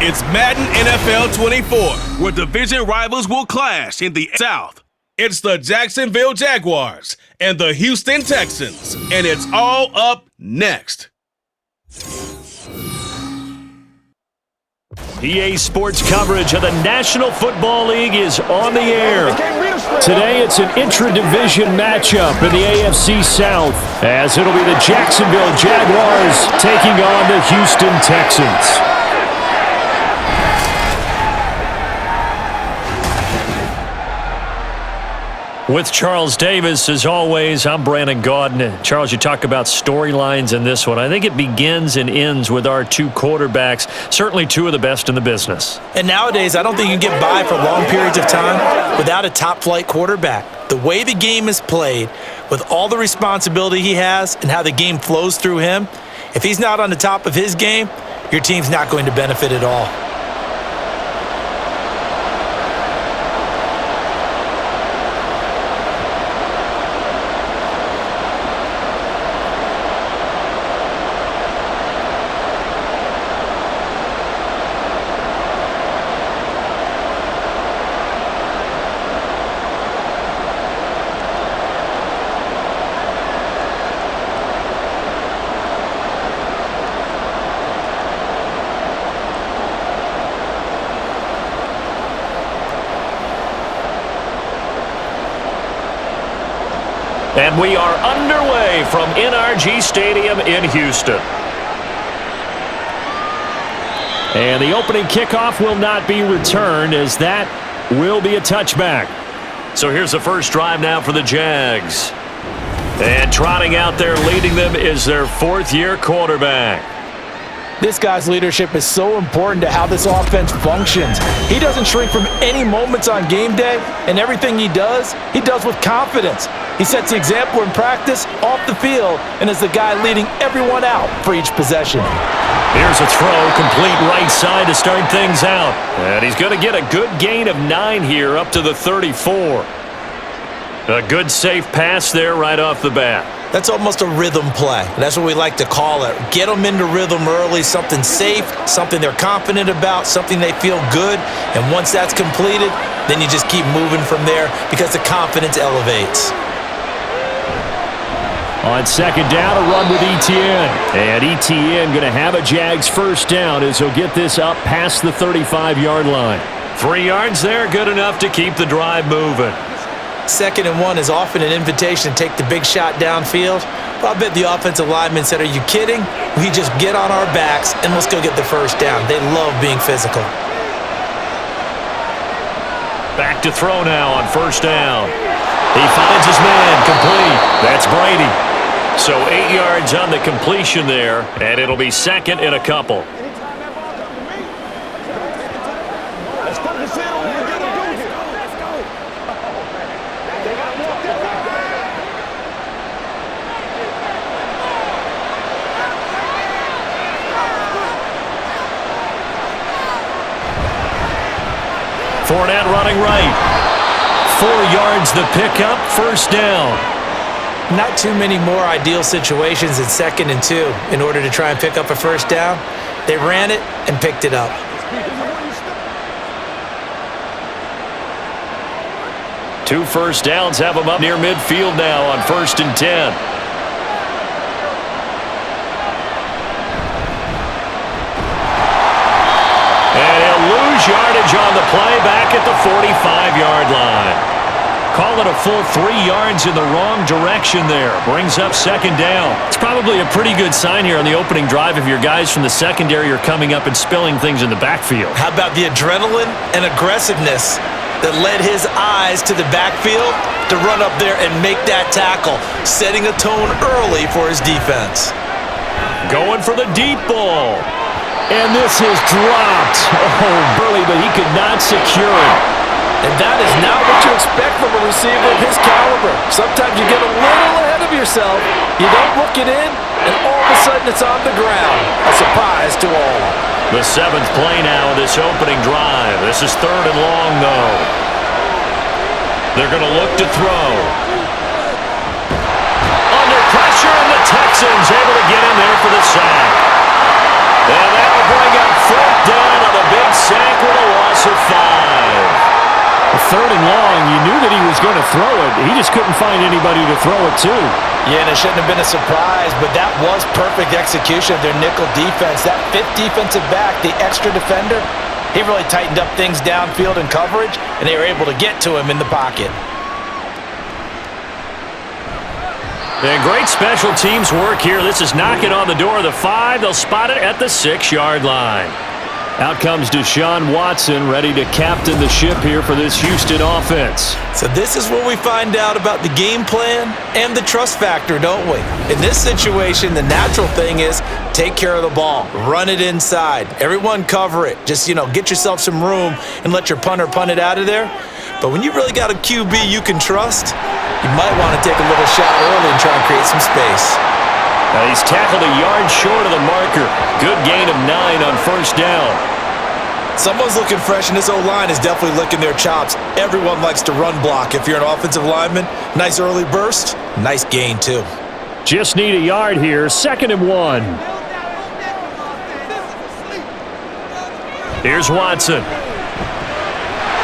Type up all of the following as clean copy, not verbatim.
It's Madden NFL 24, where division rivals will clash in the South. It's the Jacksonville Jaguars and the Houston Texans, and it's all up next. EA Sports coverage of the National Football League is on the air. Today it's an intra-division matchup in the AFC South, as it'll be the Jacksonville Jaguars taking on the Houston Texans. With Charles Davis, as always, I'm Brandon Gaudin. Charles, you talk about storylines in this one. I think it begins and ends with our two quarterbacks, certainly two of the best in the business. And nowadays, I don't think you can get by for long periods of time without a top-flight quarterback. The way the game is played, with all the responsibility he has and how the game flows through him, if he's not on the top of his game, your team's not going to benefit at all. And we are underway from NRG Stadium in Houston. And the opening kickoff will not be returned, as that will be a touchback. So here's the first drive now for the Jags. And trotting out there leading them is their fourth-year quarterback. This guy's leadership is so important to how this offense functions. He doesn't shrink from any moments on game day, and everything he does with confidence. He sets the example in practice, off the field, and is the guy leading everyone out for each possession. Here's a throw, complete right side to start things out. And he's going to get a good gain of 9 here up to the 34. A good safe pass there right off the bat. That's almost a rhythm play. That's what we like to call it. Get them into rhythm early, something safe, something they're confident about, something they feel good. And once that's completed, then you just keep moving from there because the confidence elevates. On second down, a run with Etienne. And Etienne going to have a Jags first down as he'll get this up past the 35-yard line. 3 yards there, good enough to keep the drive moving. 2nd and 1 is often an invitation to take the big shot downfield. But I bet the offensive lineman said, "Are you kidding? We just get on our backs and let's go get the first down." They love being physical. Back to throw now on first down. He finds his man, complete. That's Brady. So 8 yards on the completion there, and it'll be second and a couple. Fournette running right. 4 yards the pickup, first down. Not too many more ideal situations in 2nd and 2 in order to try and pick up a first down. They ran it and picked it up. Two first downs have them up near midfield now on 1st and 10. Yardage on the play back at the 45-yard line. Call it a full 3 yards in the wrong direction there. Brings up second down. It's probably a pretty good sign here on the opening drive if your guys from the secondary are coming up and spilling things in the backfield. How about the adrenaline and aggressiveness that led his eyes to the backfield to run up there and make that tackle, setting a tone early for his defense. Going for the deep ball. And this is dropped. Oh, Burley, but he could not secure it. And that is not what you expect from a receiver of his caliber. Sometimes you get a little ahead of yourself, you don't look it in, and all of a sudden it's on the ground. A surprise to all. The 7th play now of this opening drive. This is 3rd and long, though. They're going to look to throw. Under pressure, and the Texans able to get in there for the sack. And that'll bring up 4th down on the big going to throw it. He just couldn't find anybody to throw it to. Yeah, and it shouldn't have been a surprise, but that was perfect execution of their nickel defense. That fifth defensive back, the extra defender, he really tightened up things downfield in coverage, and they were able to get to him in the pocket. And great special teams work here. This is knocking on the door of the 5. They'll spot it at the 6-yard line. Out comes Deshaun Watson, ready to captain the ship here for this Houston offense. So this is where we find out about the game plan and the trust factor, don't we? In this situation, the natural thing is take care of the ball. Run it inside. Everyone cover it. Just, get yourself some room and let your punter punt it out of there. But when you really got a QB you can trust, you might want to take a little shot early and try and create some space. Now he's tackled a yard short of the marker. Good gain of 9 on first down. Someone's looking fresh, and this O-line is definitely licking their chops. Everyone likes to run block. If you're an offensive lineman, nice early burst, nice gain too. Just need a yard here, 2nd and 1. Here's Watson.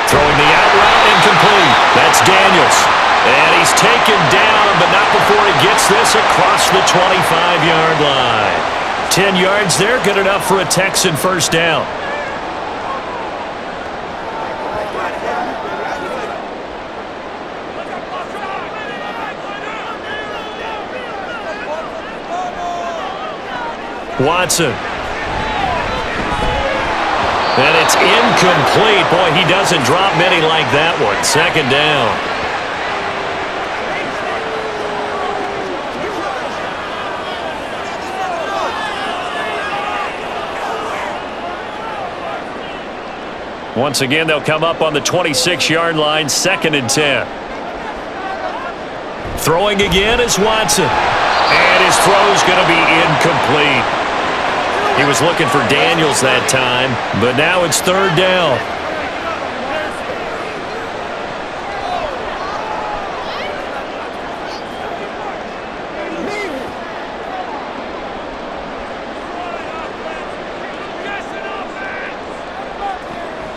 Throwing the out route incomplete. That's Daniels. And he's taken down, but not before he gets this across the 25-yard line. 10 yards there, good enough for a Texan first down. Watson. And it's incomplete. Boy, he doesn't drop many like that one. 2nd down. Once again, they'll come up on the 26-yard line, 2nd and 10. Throwing again is Watson. And his throw's going to be incomplete. He was looking for Daniels that time, but now it's 3rd down.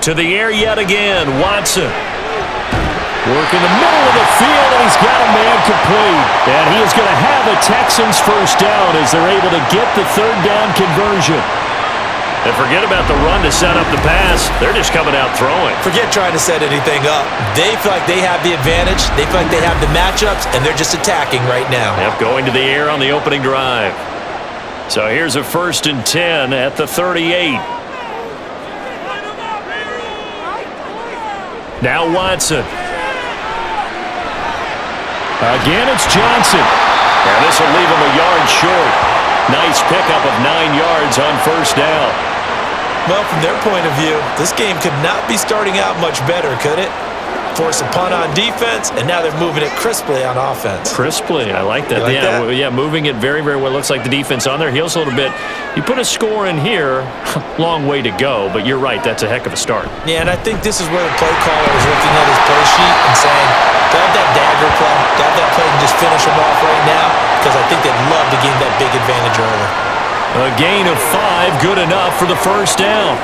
To the air yet again, Watson. Working the middle of the field, and he's got a man complete. And he is going to have a Texans first down as they're able to get the 3rd down conversion. And forget about the run to set up the pass. They're just coming out throwing. Forget trying to set anything up. They feel like they have the advantage. They feel like they have the matchups, and they're just attacking right now. Yep, going to the air on the opening drive. So here's a 1st and 10 at the 38. Now Watson. Again, it's Johnson. And this will leave him a yard short. Nice pickup of 9 yards on first down. Well, from their point of view, this game could not be starting out much better, could it? Force a punt on defense, and now they're moving it crisply on offense. Crisply, I like that. Yeah, moving it very, very well. Looks like the defense on their heels a little bit. You put a score in here, long way to go, but you're right, that's a heck of a start. Yeah, and I think this is where the play caller is looking at his play sheet and saying, grab that dagger play, grab that play and just finish him off right now, because I think they'd love to gain that big advantage early. A gain of 5, good enough for the first down.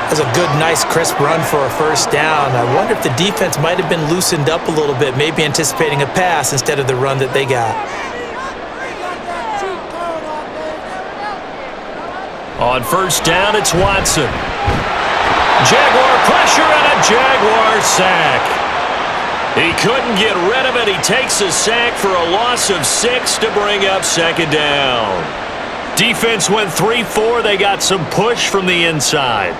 That's a good, nice, crisp run for a first down. I wonder if the defense might have been loosened up a little bit, maybe anticipating a pass instead of the run that they got. On first down, it's Watson. Jaguar pressure and a Jaguar sack. He couldn't get rid of it. He takes a sack for a loss of 6 to bring up 2nd down. Defense went 3-4. They got some push from the inside.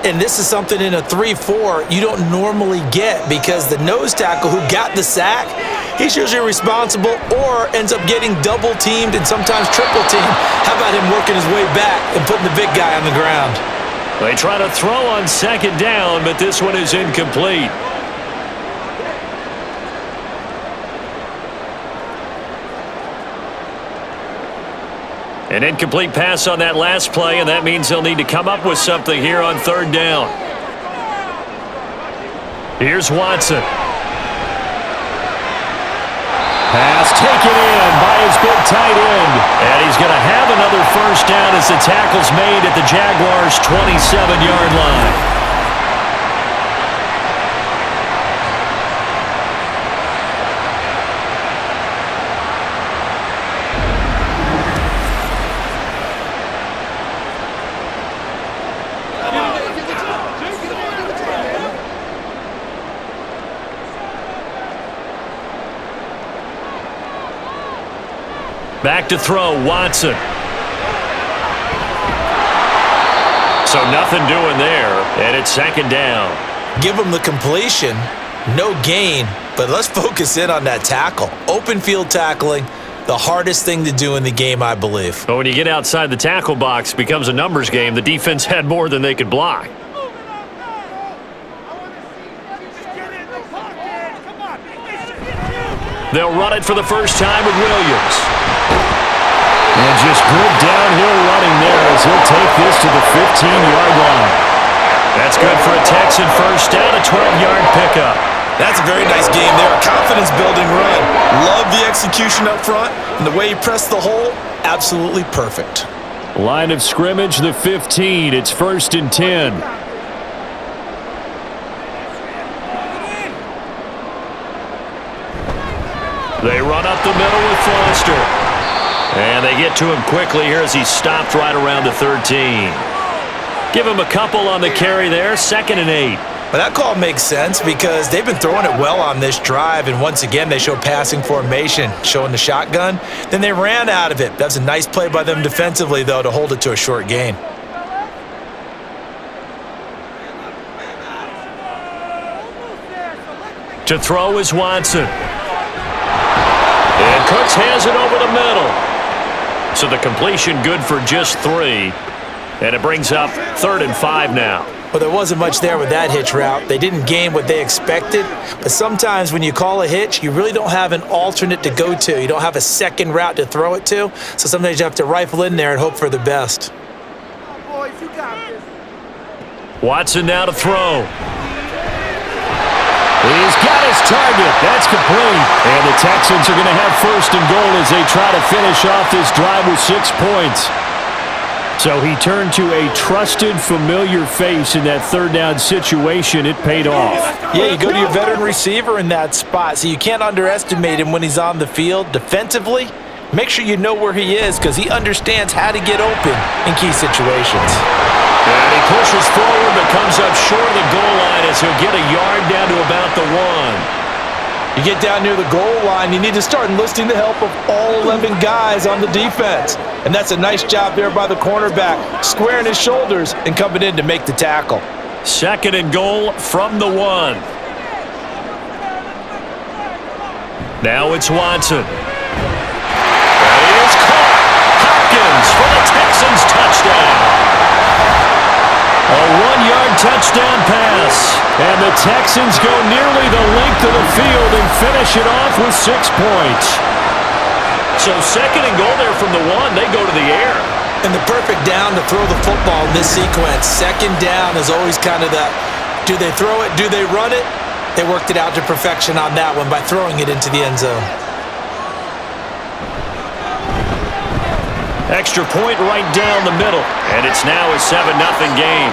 And this is something in a 3-4 you don't normally get, because the nose tackle who got the sack, he's usually responsible or ends up getting double teamed and sometimes triple teamed. How about him working his way back and putting the big guy on the ground? They try to throw on 2nd down, but this one is incomplete. An incomplete pass on that last play, and that means they'll need to come up with something here on 3rd down. Here's Watson. Pass taken in by his big tight end. And he's going to have another first down as the tackle's made at the Jaguars' 27-yard line. Back to throw, Watson. So nothing doing there, and it's second down. Give him the completion, no gain, but let's focus in on that tackle. Open field tackling, the hardest thing to do in the game, I believe. But when you get outside the tackle box, it becomes a numbers game. The defense had more than they could block. They'll run it for the first time with Williams. And just good downhill running there as he'll take this to the 15-yard line. That's good for a Texan first down, a 12-yard pickup. That's a very nice game there, a confidence-building run. Love the execution up front, and the way he pressed the hole, absolutely perfect. Line of scrimmage, the 15. It's 1st and 10. They run up the middle with Foster. And they get to him quickly here as he stopped right around the 13. Give him a couple on the carry there, 2nd and 8. But that call makes sense because they've been throwing it well on this drive, and once again they show passing formation, showing the shotgun. Then they ran out of it. That's a nice play by them defensively, though, to hold it to a short gain. To throw is Watson. And Cooks has it over the middle. So the completion good for just 3. And it brings up 3rd and 5 now. Well, there wasn't much there with that hitch route. They didn't gain what they expected. But sometimes when you call a hitch, you really don't have an alternate to go to. You don't have a second route to throw it to. So sometimes you have to rifle in there and hope for the best. Boys, you got this. Watson now to throw. He's got his target. That's complete. And the Texans are going to have 1st and goal as they try to finish off this drive with 6 points. So he turned to a trusted, familiar face in that 3rd down situation. It paid off. Yeah, you go to your veteran receiver in that spot, so you can't underestimate him when he's on the field. Defensively, make sure you know where he is because he understands how to get open in key situations. And he pushes forward but comes up short of the goal line as he'll get a yard down to about the 1. You get down near the goal line, you need to start enlisting the help of all 11 guys on the defense. And that's a nice job there by the cornerback, squaring his shoulders and coming in to make the tackle. 2nd and goal from the 1. Now it's Watson. And he is caught. Hopkins for the Texans touchdown. A 1-yard touchdown pass. And the Texans go nearly the length of the field and finish it off with 6 points. So 2nd and goal there from the 1. They go to the air. And the perfect down to throw the football in this sequence. 2nd down is always kind of the, do they throw it, do they run it? They worked it out to perfection on that one by throwing it into the end zone. Extra point right down the middle. And it's now a 7-0 game.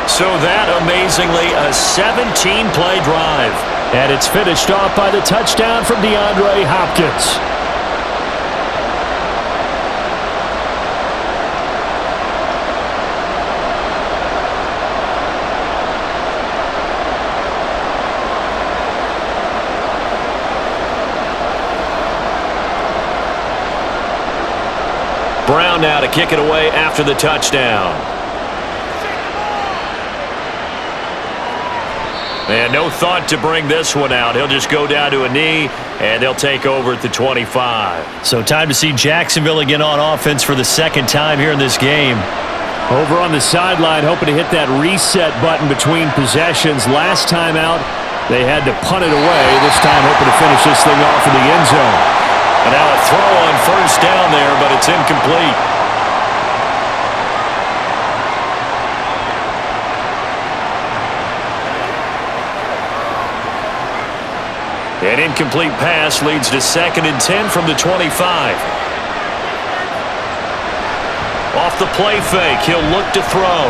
So that, amazingly, a 17-play drive. And it's finished off by the touchdown from DeAndre Hopkins. Brown now to kick it away after the touchdown. And no thought to bring this one out. He'll just go down to a knee, and they'll take over at the 25. So time to see Jacksonville again on offense for the 2nd time here in this game. Over on the sideline, hoping to hit that reset button between possessions. Last time out, they had to punt it away. This time hoping to finish this thing off in the end zone. And now a throw on 1st down there, but it's incomplete. An incomplete pass leads to 2nd and 10 from the 25. Off the play fake, he'll look to throw.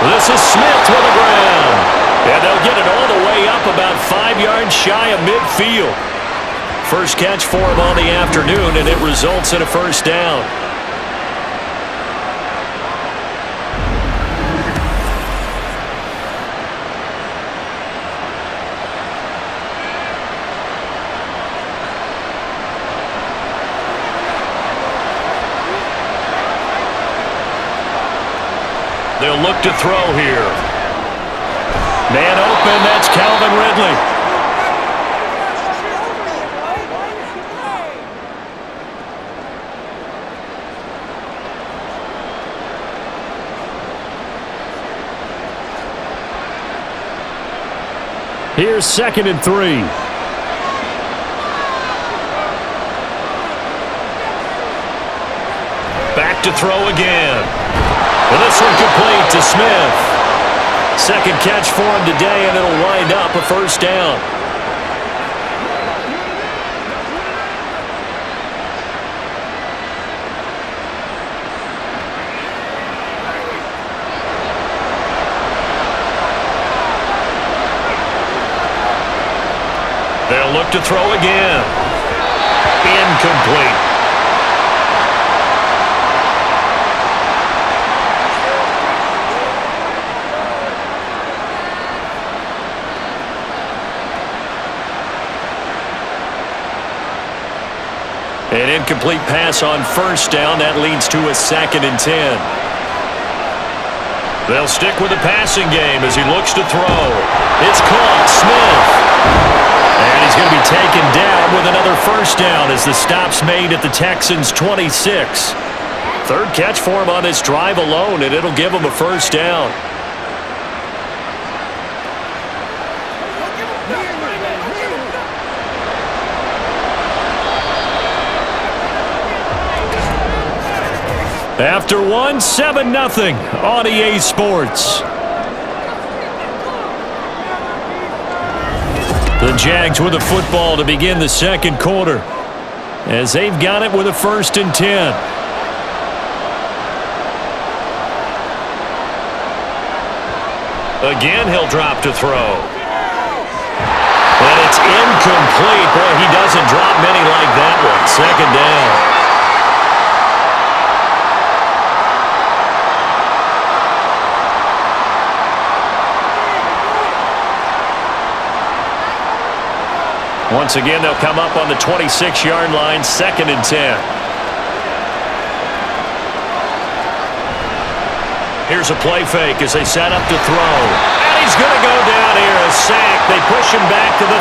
This is Smith to the ground. And they'll get it all the way up about 5 yards shy of midfield. First catch for him on the afternoon, and it results in a 1st down. They'll look to throw here. Man open, that's Calvin Ridley. Here's 2nd and 3. Back to throw again. Well, this one complete to Smith. Second catch for him today, and it'll wind up a first down. They'll look to throw again. Incomplete. An incomplete pass on first down. That leads to a 2nd and 10. They'll stick with the passing game as he looks to throw. It's caught. Smith. And he's going to be taken down with another first down as the stop's made at the Texans' 26. Third catch for him on this drive alone, and it'll give him a first down. After one, 7-0 on EA Sports. The Jags with the football to begin the second quarter as they've got it with a 1st and 10. Again, he'll drop to throw. And it's incomplete. Boy, he doesn't drop many like that one. 2nd down. Once again, they'll come up on the 26-yard line, 2nd and 10. Here's a play fake as they set up to throw. And he's going to go down here, a sack. They push him back to the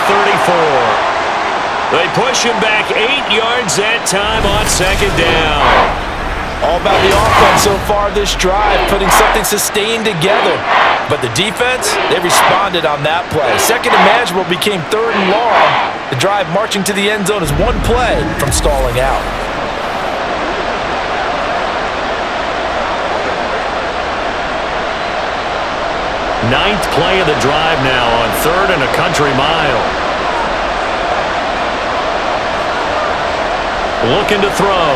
34. They push him back 8 yards that time on 2nd down. All about the offense so far this drive, putting something sustained together. But the defense, they responded on that play. 2nd and manageable became 3rd and long. The drive marching to the end zone is one play from stalling out. Ninth play of the drive now on 3rd and a country mile. Looking to throw.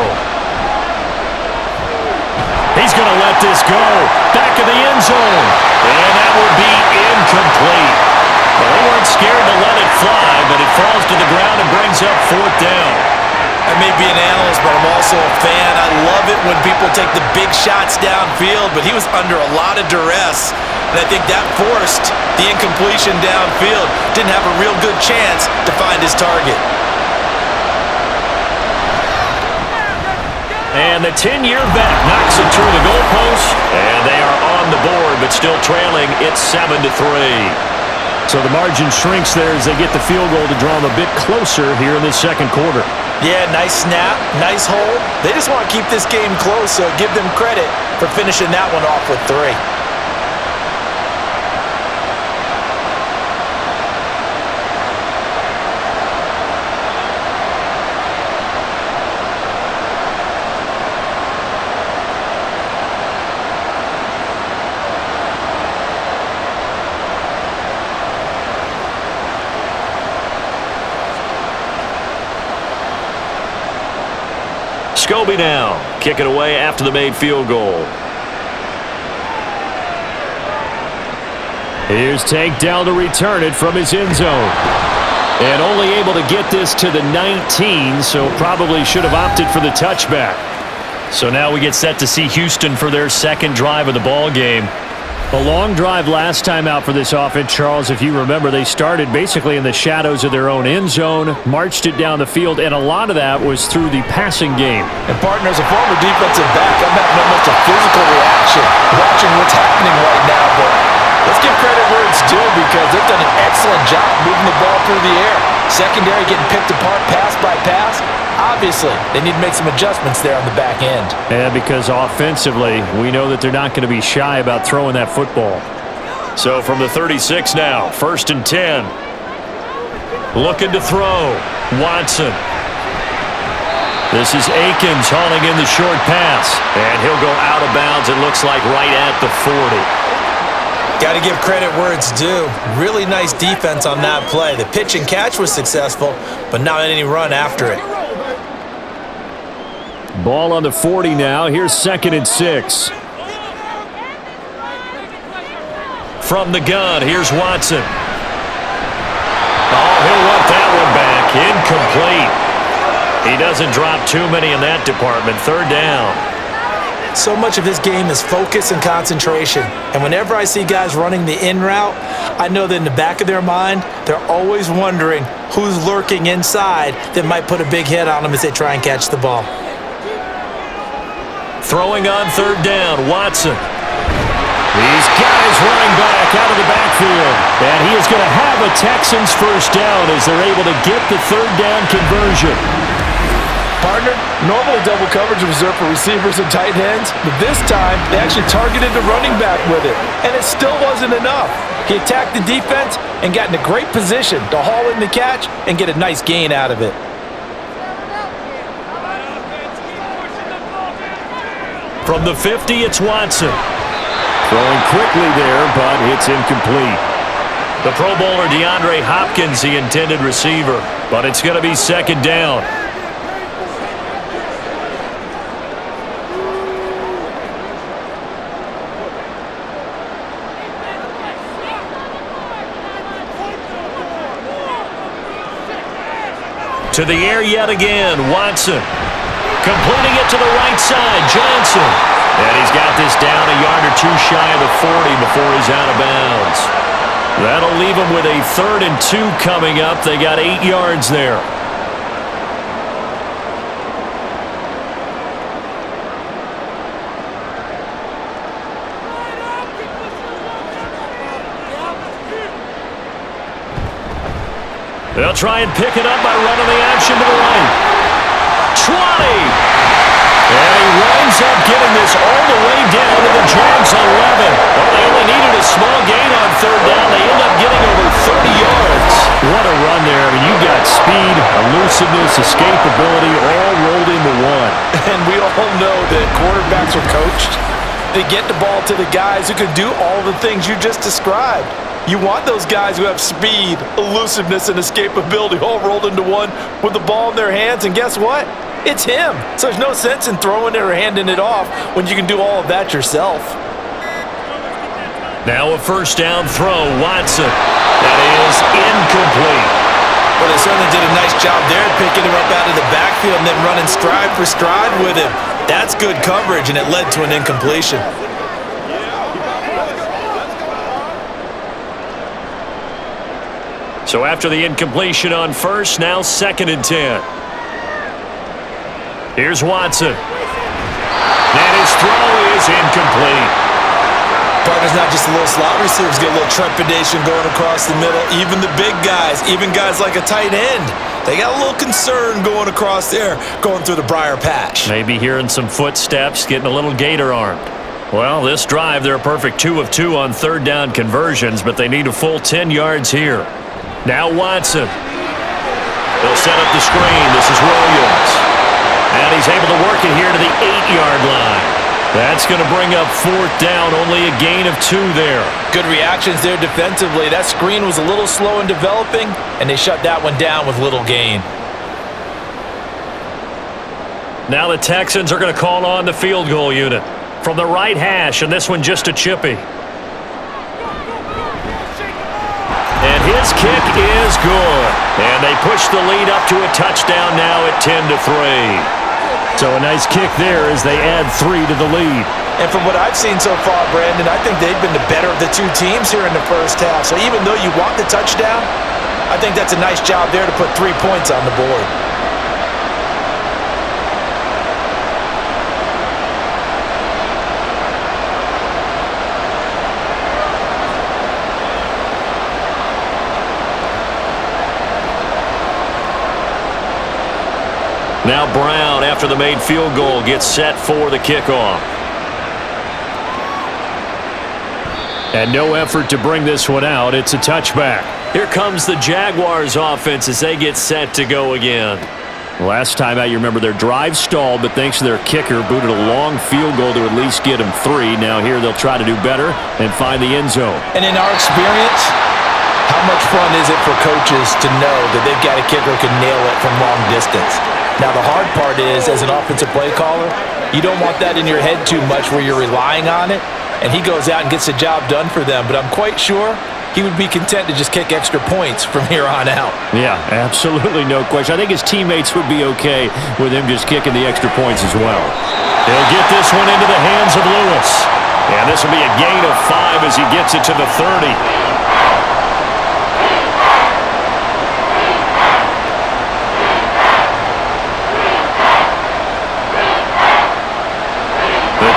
He's going to let this go. Back of the end zone. And that will be incomplete. Well, they weren't scared to let it fly, but it falls to the ground and brings up 4th down. I may be an analyst, but I'm also a fan. I love it when people take the big shots downfield, but he was under a lot of duress. And I think that forced the incompletion downfield. Didn't have a real good chance to find his target. And the 10-year vet knocks it through the goalpost. And they are on the board, but still trailing. It's 7-3. So the margin shrinks there as they get the field goal to draw them a bit closer here in this second quarter. Yeah, nice snap, nice hold. They just want to keep this game close, so give them credit for finishing that one off with 3. Scobie now, kick it away after the made field goal. Here's Tank down to return it from his end zone. And only able to get this to the 19, so probably should have opted for the touchback. So now we get set to see Houston for their second drive of the ball game. A long drive last time out for this offense, Charles. If you remember, they started basically in the shadows of their own end zone, marched it down the field, and a lot of that was through the passing game. And partner, as a former defensive back, I'm having almost a physical reaction watching what's happening right now. But let's give credit where it's due because they've done an excellent job moving the ball through the air. Secondary getting picked apart pass by pass. Obviously, they need to make some adjustments there on the back end. Yeah, because offensively, we know that they're not going to be shy about throwing that football. So from the 36 now, 1st and 10. Looking to throw. Watson. This is Akins hauling in the short pass. And he'll go out of bounds, it looks like, right at the 40. Got to give credit where it's due. Really nice defense on that play. The pitch and catch was successful, but not any run after it. Ball on the 40 now. Here's 2nd and 6. From the gun, here's Watson. Oh, he'll want that one back. Incomplete. He doesn't drop too many in that department. 3rd down. So much of this game is focus and concentration. And whenever I see guys running the in route, I know that in the back of their mind, they're always wondering who's lurking inside that might put a big hit on them as they try and catch the ball. Throwing on 3rd down, Watson. These guys running back out of the backfield. And he is going to have a Texans first down as they're able to get the 3rd down conversion. Partner, normally double coverage is reserved for receivers and tight ends, but this time they actually targeted the running back with it, and it still wasn't enough. He attacked the defense and got in a great position to haul in the catch and get a nice gain out of it. From the 50, it's Watson. Throwing quickly there, but it's incomplete. The Pro Bowler DeAndre Hopkins, the intended receiver, but it's going to be 2nd down. To the air yet again, Watson. Completing it to the right side, Johnson. And he's got this down a yard or two shy of the 40 before he's out of bounds. That'll leave him with a 3rd and 2 coming up. They got 8 yards there. They'll try and pick it up by running the action to the right. 20! And he winds up getting this all the way down to the Jags 11. Well, they only needed a small gain on 3rd down. They end up getting over 30 yards. What a run there. I mean, you got speed, elusiveness, escapability all rolled into one. And we all know that quarterbacks are coached. They get the ball to the guys who can do all the things you just described. You want those guys who have speed, elusiveness, and escapability all rolled into one with the ball in their hands, and guess what? It's him. So there's no sense in throwing it or handing it off when you can do all of that yourself. Now a 1st down throw, Watson. That is incomplete. Well, they certainly did a nice job there, picking him up out of the backfield and then running stride for stride with him. That's good coverage, and it led to an incompletion. So after the incompletion on 1st, now 2nd and 10. Here's Watson. And his throw is incomplete. Partner's not just a little slot receivers get a little trepidation going across the middle. Even the big guys, even guys like a tight end, they got a little concern going across there, going through the briar patch. Maybe hearing some footsteps, getting a little gator armed. Well, this drive, they're a perfect 2 of 2 on 3rd down conversions, but they need a full 10 yards here. Now Watson. They'll set up the screen. This is Williams. And he's able to work it here to the 8-yard line. That's going to bring up 4th down. Only a gain of 2 there. Good reactions there defensively. That screen was a little slow in developing, and they shut that one down with little gain. Now the Texans are going to call on the field goal unit. From the right hash, and this one just a chippy. And his kick is good. And they push the lead up to a touchdown now at 10-3. So a nice kick there as they add 3 to the lead. And from what I've seen so far, Brandon, I think they've been the better of the two teams here in the first half. So even though you want the touchdown, I think that's a nice job there to put 3 points on the board. Now Brown, after the made field goal, gets set for the kickoff. And no effort to bring this one out. It's a touchback. Here comes the Jaguars offense as they get set to go again. Last time out, you remember their drive stalled, but thanks to their kicker, booted a long field goal to at least get them 3. Now here they'll try to do better and find the end zone. And in our experience, how much fun is it for coaches to know that they've got a kicker who can nail it from long distance? Now, the hard part is, as an offensive play caller, you don't want that in your head too much where you're relying on it, and he goes out and gets the job done for them. But I'm quite sure he would be content to just kick extra points from here on out. Yeah, absolutely no question. I think his teammates would be okay with him just kicking the extra points as well. He'll get this one into the hands of Lewis. And this will be a gain of 5 as he gets it to the 30.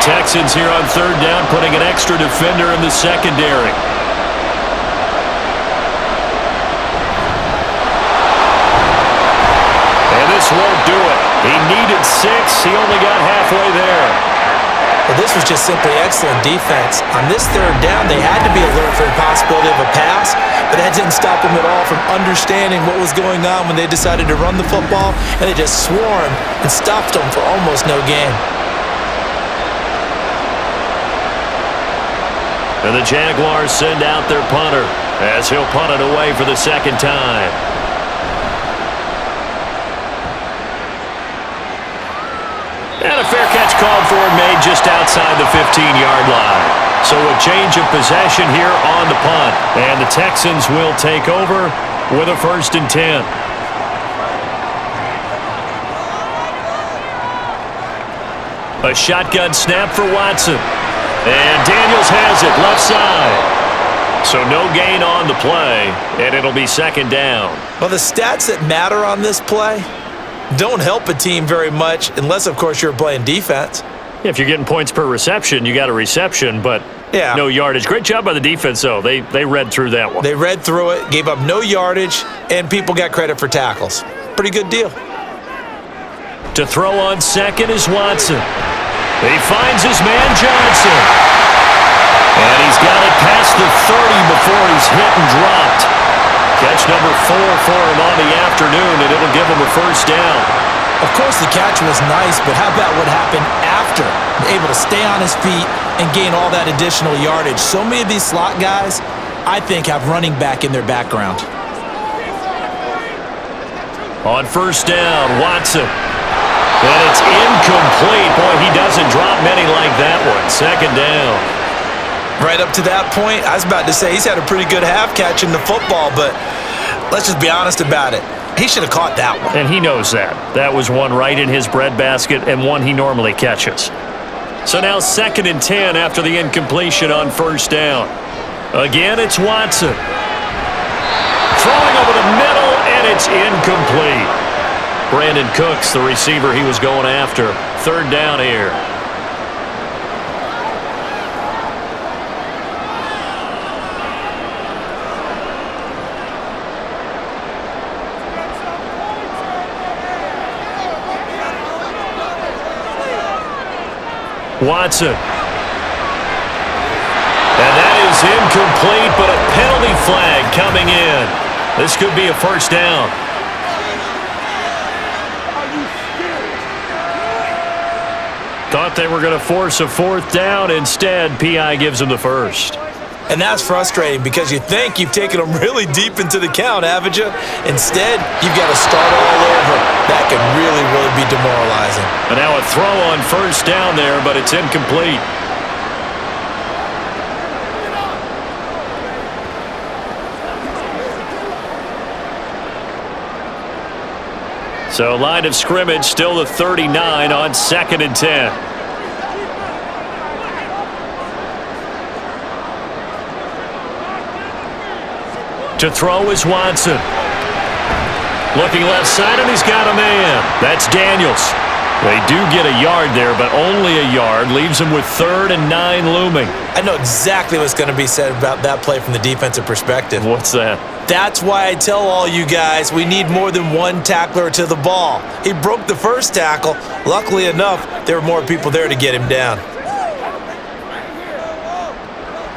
Texans here on 3rd down, putting an extra defender in the secondary. And this won't do it. He needed 6. He only got halfway there. Well, this was just simply excellent defense. On this 3rd down, they had to be alert for the possibility of a pass, but that didn't stop them at all from understanding what was going on when they decided to run the football, and they just swarmed and stopped them for almost no gain. And the Jaguars send out their punter as he'll punt it away for the 2nd time. And a fair catch called for and made just outside the 15-yard line. So a change of possession here on the punt. And the Texans will take over with a 1st and 10. A shotgun snap for Watson. And Daniels has it left side. So no gain on the play, and it'll be 2nd down. Well, the stats that matter on this play don't help a team very much unless, of course, you're playing defense. If you're getting points per reception, you got a reception, but yeah, no yardage. Great job by the defense, though. They read through that one. They read through it, gave up no yardage, and people got credit for tackles. Pretty good deal. To throw on 2nd is Watson. He finds his man Johnson. And he's got it past the 30 before he's hit and dropped. Catch number 4 for him on the afternoon, and it'll give him a 1st down. Of course, the catch was nice, but how about what happened after? Able to stay on his feet and gain all that additional yardage. So many of these slot guys, I think, have running back in their background. On 1st down, Watson. And it's incomplete. Boy, he doesn't drop many like that one. 2nd down. Right up to that point, I was about to say he's had a pretty good half catching the football, but let's just be honest about it. He should have caught that one. And he knows that. That was one right in his breadbasket and one he normally catches. So now 2nd and 10 after the incompletion on 1st down. Again, it's Watson. Throwing over the middle, and it's incomplete. Brandon Cooks, the receiver he was going after. 3rd down here. Watson. And that is incomplete, but a penalty flag coming in. This could be a 1st down. Thought they were going to force a 4th down. Instead, P.I. gives them the 1st. And that's frustrating because you think you've taken them really deep into the count, haven't you? Instead, you've got to start all over. That could really, really be demoralizing. And now a throw on 1st down there, but it's incomplete. So line of scrimmage still the 39 on 2nd and 10. To throw is Watson. Looking left side, and he's got a man. That's Daniels. They do get a yard there, but only a yard. Leaves them with 3rd and 9 looming. I know exactly what's going to be said about that play from the defensive perspective. What's that? That's why I tell all you guys we need more than one tackler to the ball. He broke the first tackle. Luckily enough, there were more people there to get him down.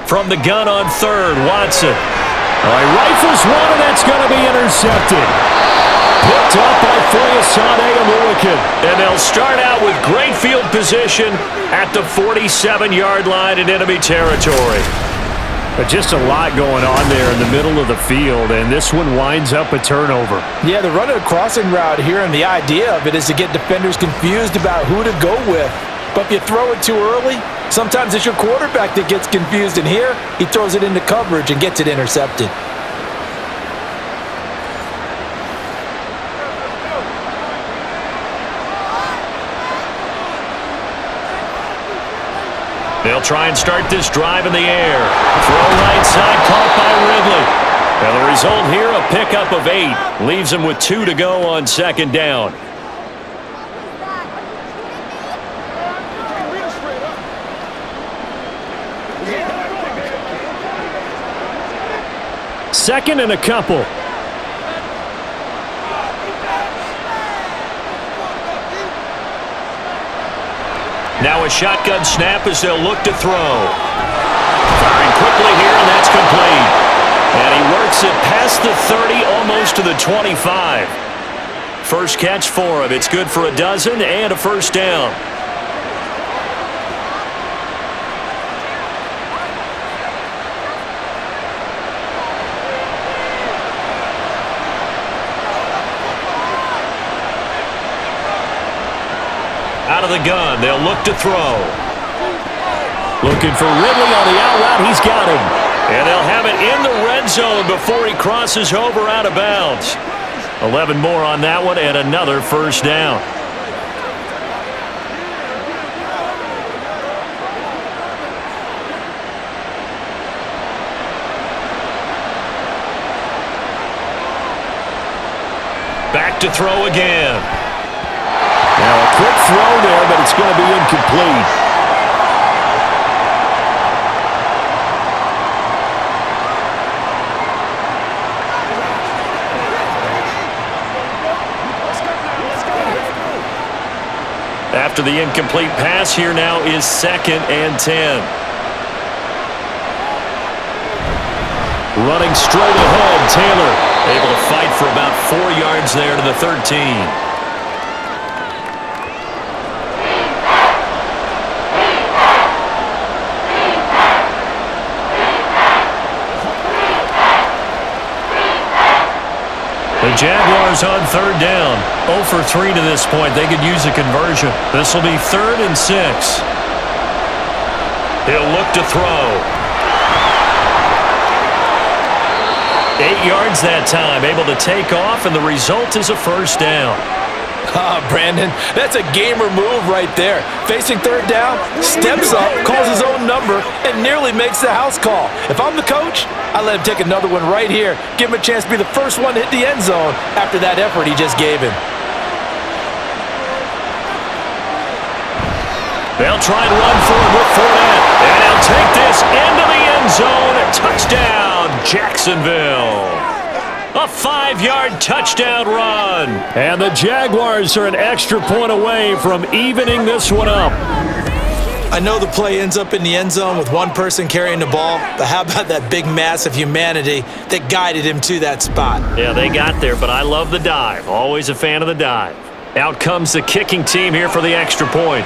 From the gun on 3rd, Watson. All right, rifles one, and that's going to be intercepted. Picked up by Foyesade American. And they'll start out with great field position at the 47-yard line in enemy territory. But just a lot going on there in the middle of the field, and this one winds up a turnover. Yeah, they're running a crossing route here, and the idea of it is to get defenders confused about who to go with. But if you throw it too early, sometimes it's your quarterback that gets confused, and here he throws it into coverage and gets it intercepted. They'll try and start this drive in the air. Throw right side, caught by Ridley. And the result here, a pickup of 8. Leaves them with 2 to go on 2nd down. Second and a couple. Now a shotgun snap as they'll look to throw. Firing quickly here, and that's complete. And he works it past the 30, almost to the 25. First catch for him. It's good for a dozen and a first down. Out of the gun, they'll look to throw. Looking for Ridley on the out route. He's got him. And they'll have it in the red zone before he crosses over out of bounds. 11 more on that one and another first down. Back to throw again. Now a quick throw there, but it's going to be incomplete. After the incomplete pass, here now is 2nd and 10. Running straight ahead, Taylor. Able to fight for about 4 yards there to the 13. The Jaguars on 3rd down. 0 for 3 to this point. They could use a conversion. This will be 3rd and 6. He'll look to throw. 8 yards that time. Able to take off, and the result is a first down. Brandon, that's a gamer move right there. Facing 3rd down, steps up, calls his own number, and nearly makes the house call. If I'm the coach, I let him take another one right here. Give him a chance to be the first one to hit the end zone after that effort he just gave him. They'll try and run for it with Fournette. And he'll take this into the end zone. A touchdown, Jacksonville. A 5-yard touchdown run. And the Jaguars are an extra point away from evening this one up. I know the play ends up in the end zone with one person carrying the ball, but how about that big mass of humanity that guided him to that spot? Yeah, they got there, but I love the dive. Always a fan of the dive. Out comes the kicking team here for the extra point.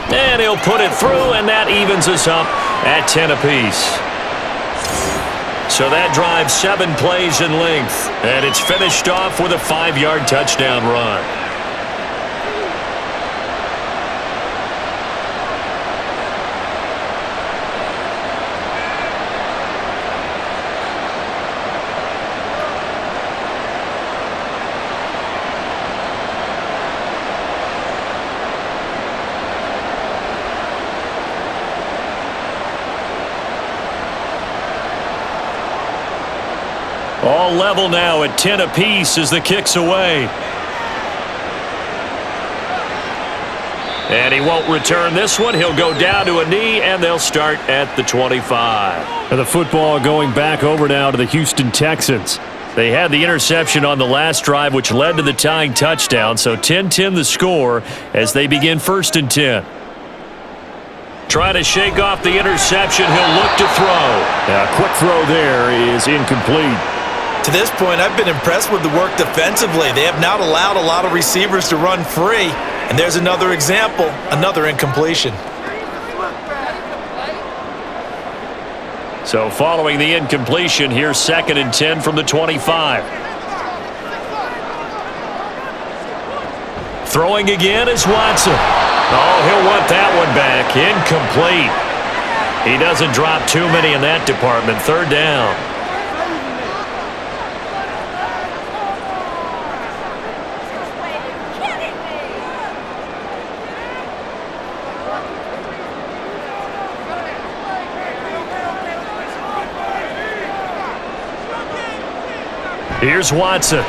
And he'll put it through, and that evens us up at 10 apiece. So that drives 7 plays in length, and it's finished off with a 5-yard touchdown run. All level now at 10 apiece as the kick's away. And he won't return this one. He'll go down to a knee, and they'll start at the 25. And the football going back over now to the Houston Texans. They had the interception on the last drive, which led to the tying touchdown. So 10-10 the score as they begin 1st and 10. Try to shake off the interception. He'll look to throw. A quick throw there is incomplete. To this point, I've been impressed with the work defensively. They have not allowed a lot of receivers to run free. And there's another example, another incompletion. So following the incompletion, here's 2nd and 10 from the 25. Throwing again is Watson. Oh, he'll want that one back. Incomplete. He doesn't drop too many in that department. 3rd down. Here's Watson.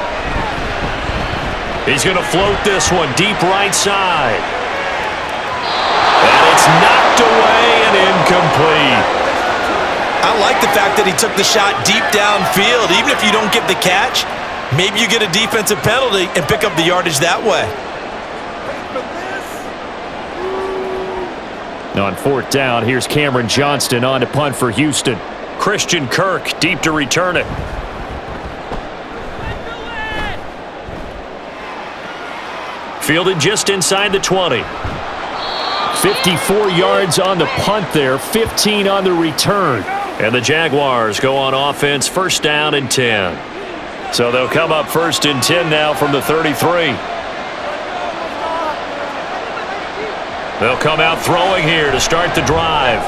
He's going to float this one deep right side. And it's knocked away and incomplete. I like the fact that he took the shot deep downfield. Even if you don't get the catch, maybe you get a defensive penalty and pick up the yardage that way. On 4th down, here's Cameron Johnston on to punt for Houston. Christian Kirk deep to return it. Fielded just inside the 20. 54 yards on the punt there, 15 on the return. And the Jaguars go on offense, 1st down and 10. So they'll come up 1st and 10 now from the 33. They'll come out throwing here to start the drive.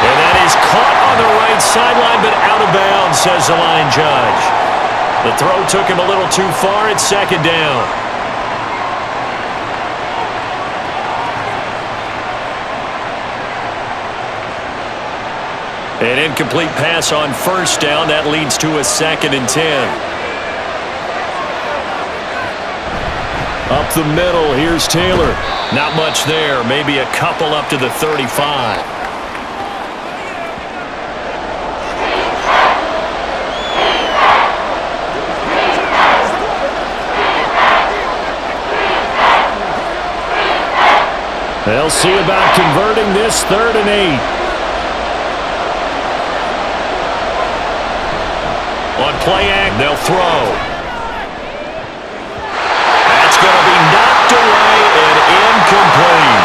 And that is caught on the right sideline, but out of bounds, says the line judge. The throw took him a little too far. It's 2nd down. An incomplete pass on 1st down. That leads to a 2nd and 10. Up the middle, here's Taylor. Not much there. Maybe a couple up to the 35. They'll see about converting this 3rd and 8. On play act, they'll throw. That's going to be knocked away and incomplete.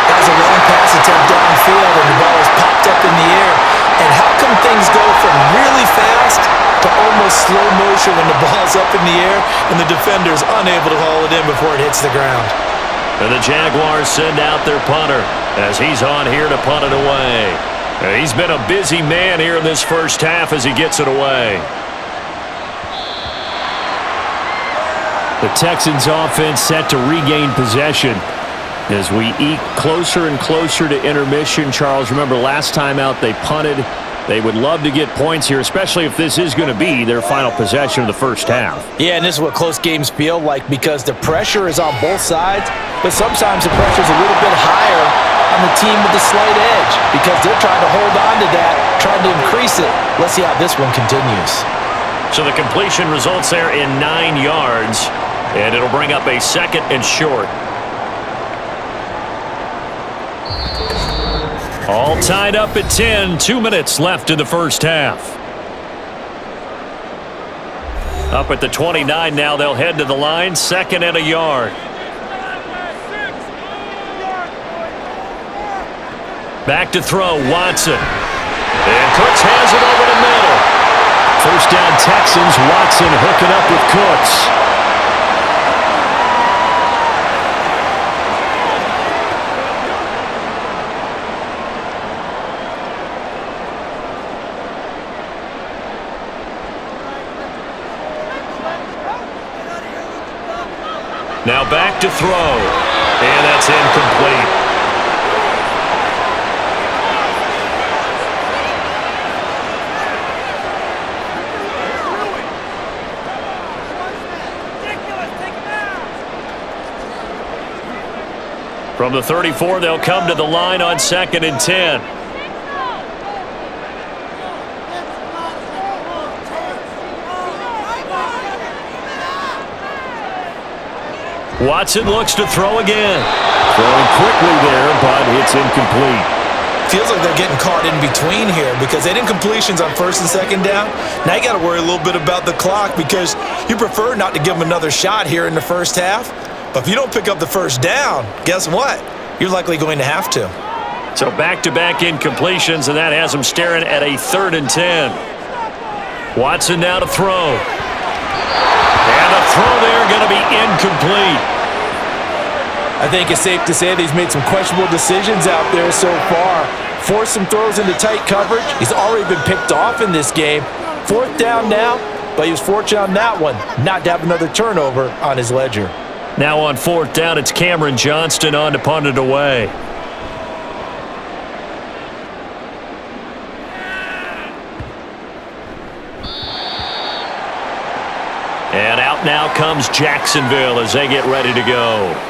That was a long pass attempt downfield, and the ball was popped up in the air. And how come things go from really fast to almost slow motion when the ball's up in the air and the defender's unable to haul it in before it hits the ground? And the Jaguars send out their punter as he's on here to punt it away. He's been a busy man here in this 1st half as he gets it away. The Texans offense set to regain possession as we eke closer and closer to intermission. Charles, remember last time out they punted. They would love to get points here, especially if this is going to be their final possession of the 1st half. Yeah, and this is what close games feel like because the pressure is on both sides, but sometimes the pressure is a little bit higher on the team with the slight edge because they're trying to hold on to that, trying to increase it. Let's see how this one continues. So the completion results there in 9 yards, and it'll bring up a 2nd and short. All tied up at 10. 2 minutes left in the 1st half. Up at the 29 now. They'll head to the line. 2nd and a yard. Back to throw. Watson. And Cooks has it over the middle. 1st down Texans. Watson hooking up with Cooks. Now back to throw. And that's incomplete. From the 34, they'll come to the line on 2nd and 10. Watson looks to throw again. Throwing quickly there, but it's incomplete. Feels like they're getting caught in between here because they didn't incompletions on 1st and 2nd down. Now you got to worry a little bit about the clock because you prefer not to give them another shot here in the first half. But if you don't pick up the first down, guess what? You're likely going to have to. So back-to-back incompletions, and that has them staring at a 3rd and 10. Watson now to throw. And the throw there going to be incomplete. I think it's safe to say that he's made some questionable decisions out there so far. Forced some throws into tight coverage. He's already been picked off in this game. 4th down now, but he was fortunate on that one not to have another turnover on his ledger. Now on 4th down, it's Cameron Johnston on to punt it away. And out now comes Jacksonville as they get ready to go.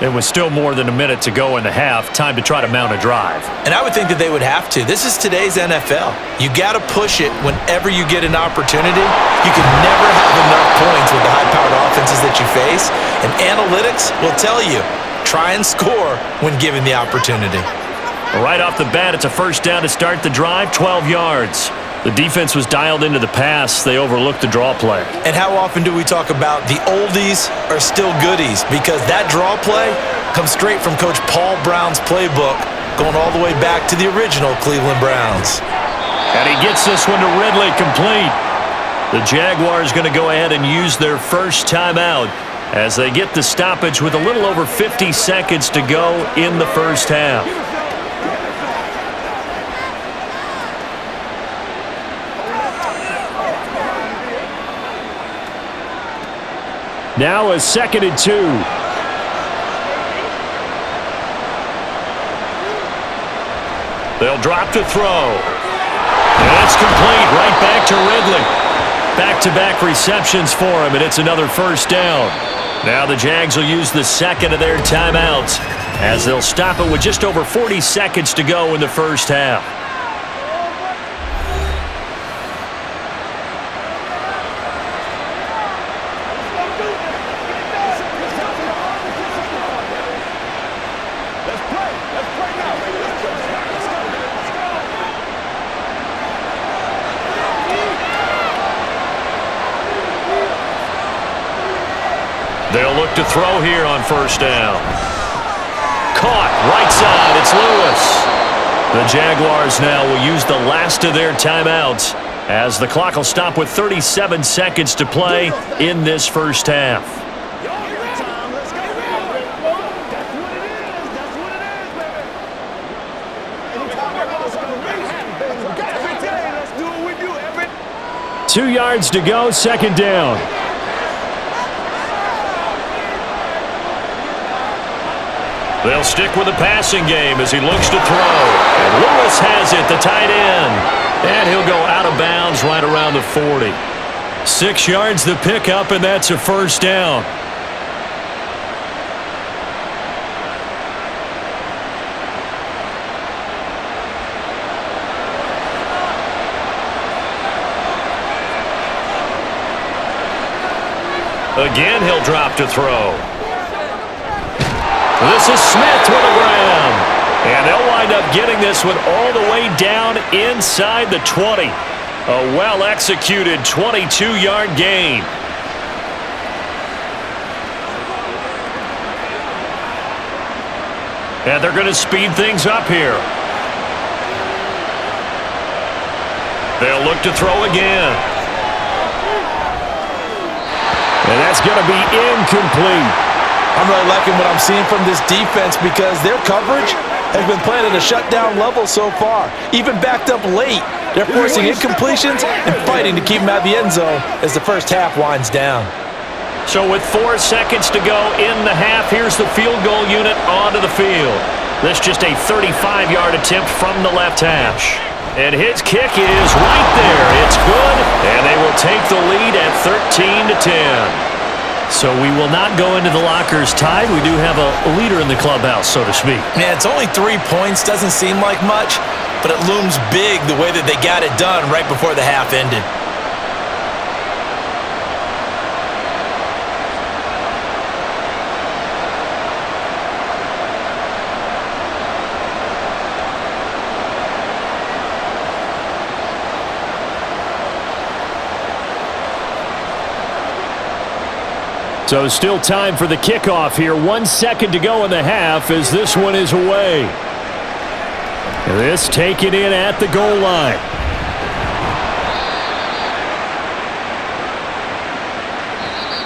It was still more than a minute to go in the half. Time to try to mount a drive. And I would think that they would have to. This is today's NFL. You got to push it whenever you get an opportunity. You can never have enough points with the high-powered offenses that you face. And analytics will tell you, try and score when given the opportunity. Right off the bat, it's a 1st down to start the drive, 12 yards. The defense was dialed into the pass. They overlooked the draw play. And how often do we talk about the oldies are still goodies? Because that draw play comes straight from Coach Paul Brown's playbook, going all the way back to the original Cleveland Browns. And he gets this one to Ridley, complete. The Jaguars going to go ahead and use their first timeout as they get the stoppage with a little over 50 seconds to go in the first half. Now a 2nd and 2. They'll drop to throw. And it's complete right back to Ridley. Back-to-back receptions for him, and it's another 1st down. Now the Jags will use the 2nd of their timeouts as they'll stop it with just over 40 seconds to go in the first half. They'll look to throw here on 1st down. Caught right side. It's Lewis. The Jaguars now will use the last of their timeouts as the clock will stop with 37 seconds to play in this first half. Two yards to go, 2nd down. They'll stick with the passing game as he looks to throw. And Lewis has it, the tight end. And he'll go out of bounds right around the 40. 6 yards the pickup, and that's a 1st down. Again, he'll drop to throw. This is Smith with a grab. And they'll wind up getting this one all the way down inside the 20. A well-executed 22-yard gain. And they're going to speed things up here. They'll look to throw again. And that's going to be incomplete. I'm really liking what I'm seeing from this defense because their coverage has been playing at a shutdown level so far. Even backed up late, they're forcing incompletions and fighting to keep them out of the end zone as the first half winds down. So with 4 seconds to go in the half, here's the field goal unit onto the field. This just a 35-yard attempt from the left hash. And his kick is right there. It's good, and they will take the lead at 13-10. So we will not go into the lockers tied. We do have a leader in the clubhouse, so to speak. Man, it's only 3 points. Doesn't seem like much, but it looms big the way that they got it done right before the half ended. So still time for the kickoff here. 1 second to go in the half as this one is away. This taken in at the goal line.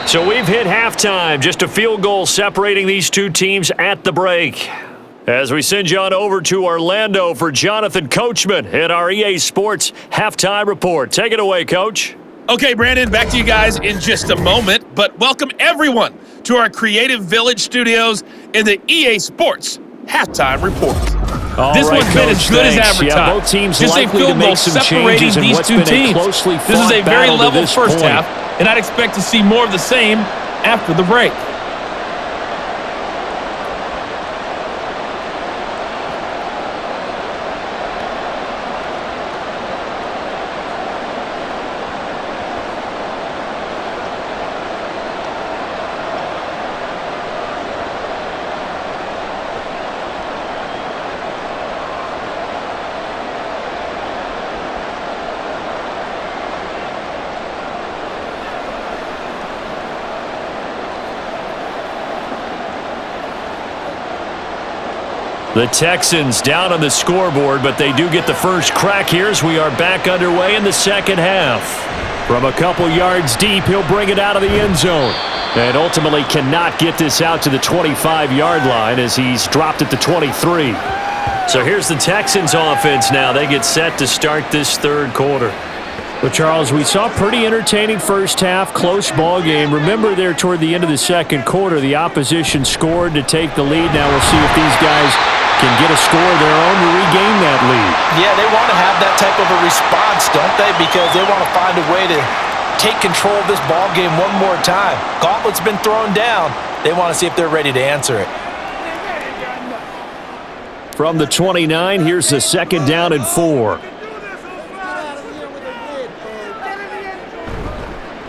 So we've hit halftime. Just a field goal separating these two teams at the break. As we send you on over to Orlando for Jonathan Coachman in our EA Sports Halftime Report. Take it away, Coach. Okay, Brandon, back to you guys in just a moment, but welcome everyone to our Creative Village studios in the EA Sports Halftime Report. This one's been as good as advertised. Yeah, both teams just a field goal separating these two teams. This is a very level first half, and I'd expect to see more of the same after the break. The Texans down on the scoreboard, but they do get the first crack here as we are back underway in the second half. From a couple yards deep, he'll bring it out of the end zone. And ultimately cannot get this out to the 25-yard line as he's dropped at the 23. So here's the Texans offense now. They get set to start this third quarter. Well, Charles, we saw a pretty entertaining first half, close ball game. Remember there toward the end of the second quarter, the opposition scored to take the lead. Now we'll see if these guys can get a score of their own to regain that lead. Yeah, they want to have that type of a response, don't they? Because they want to find a way to take control of this ball game one more time. Gauntlet's been thrown down. They want to see if they're ready to answer it. From the 29, here's the second down and 4.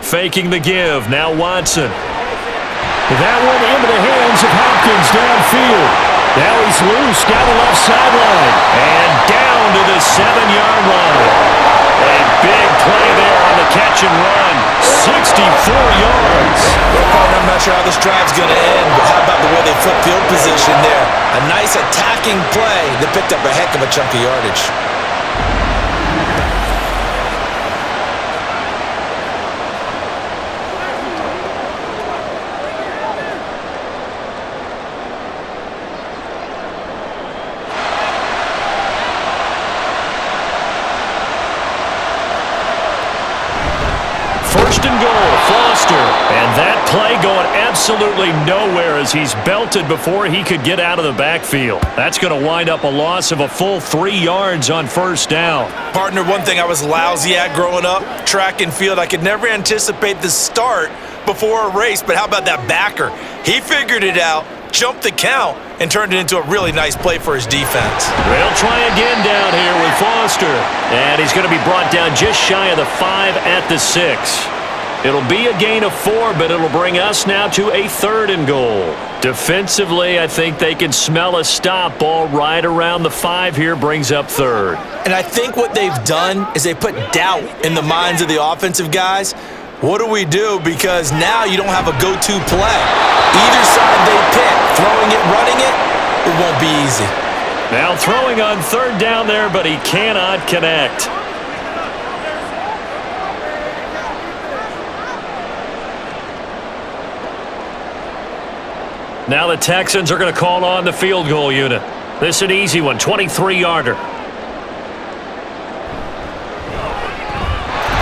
Faking the give. Now Watson. That one into the hands of Hopkins downfield. Now he's loose down the left sideline. And down to the 7-yard line. A big play there on the catch and run. 64 yards. Well, partner, I'm not sure how this drive's going to end, but how about the way they flip field position there? A nice attacking play that picked up a heck of a chunk of yardage. First and goal, Foster. And that play going absolutely nowhere as he's belted before he could get out of the backfield. That's going to wind up a loss of a full 3 yards on first down. Partner, one thing I was lousy at growing up, track and field, I could never anticipate the start before a race, but how about that backer? He figured it out, jumped the count, and turned it into a really nice play for his defense. They'll try again down here with Foster. And he's going to be brought down just shy of the 5 at the 6. It'll be a gain of 4, but it'll bring us now to a third and goal. Defensively, I think they can smell a stop ball right around the 5 here, brings up third. And I think what they've done is they put doubt in the minds of the offensive guys. What do we do? Because now you don't have a go-to play. Either side they pick, throwing it, running it won't be easy. Now throwing on third down there, but he cannot connect. Now the Texans are going to call on the field goal unit. This is an easy one, 23-yarder.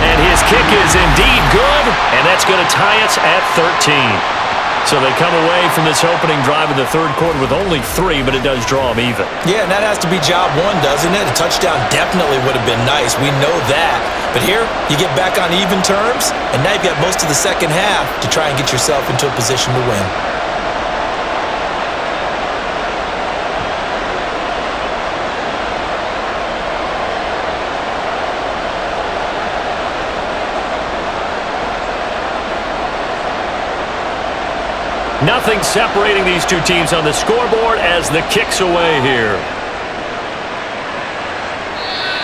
And his kick is indeed good, and that's going to tie us at 13. So they come away from this opening drive in the third quarter with only 3, but it does draw them even. Yeah, and that has to be job one, doesn't it? A touchdown definitely would have been nice. We know that. But here, you get back on even terms, and now you've got most of the second half to try and get yourself into a position to win. Nothing separating these two teams on the scoreboard as the kick's away here.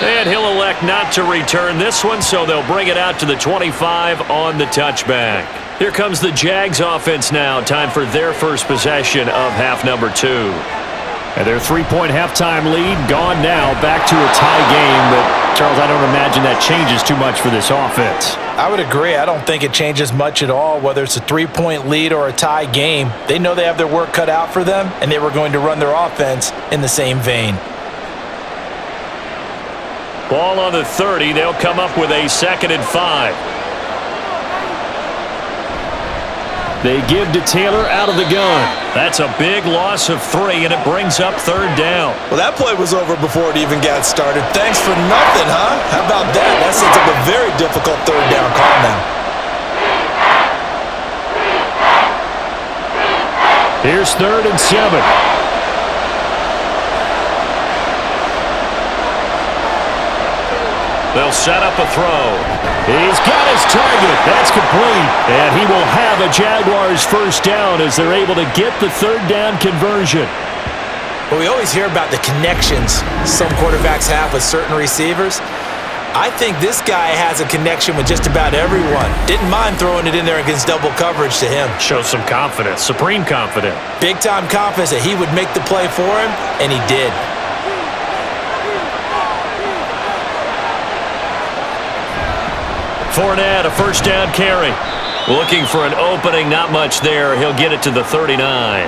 And he'll elect not to return this one, so they'll bring it out to the 25 on the touchback. Here comes the Jags offense now. Time for their first possession of half number 2. And their 3-point halftime lead gone now, back to a tie game. But, Charles, I don't imagine that changes too much for this offense. I would agree. I don't think it changes much at all, whether it's a 3-point lead or a tie game. They know they have their work cut out for them, and they were going to run their offense in the same vein. Ball on the 30. They'll come up with a 2nd and 5. They give to Taylor out of the gun. That's a big loss of 3, and it brings up 3rd down. Well, that play was over before it even got started. Thanks for nothing, huh? How about that? That sets up a very difficult 3rd down call now. Here's 3rd and 7. They'll set up a throw. He's got his target. That's complete. And he will have a Jaguars first down as they're able to get the 3rd down conversion. Well, we always hear about the connections some quarterbacks have with certain receivers. I think this guy has a connection with just about everyone. Didn't mind throwing it in there against double coverage to him. Shows some confidence, supreme confidence. Big-time confidence that he would make the play for him, and he did. Fournette, a first down carry. Looking for an opening, not much there. He'll get it to the 39.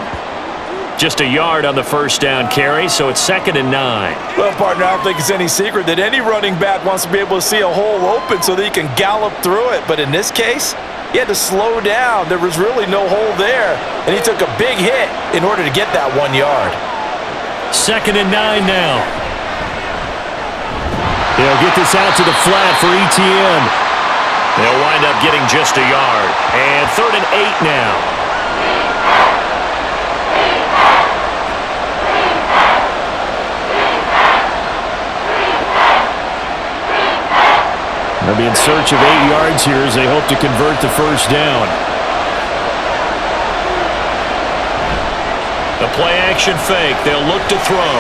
Just a yard on the first down carry, so it's 2nd and 9. Well, partner, I don't think it's any secret that any running back wants to be able to see a hole open so that he can gallop through it. But in this case, he had to slow down. There was really no hole there, and he took a big hit in order to get that 1 yard. 2nd and 9 now. They'll get this out to the flat for ETN. They'll wind up getting just a yard. And 3rd and 8 now. They'll be in search of 8 yards here as they hope to convert the first down. The play action fake. They'll look to throw.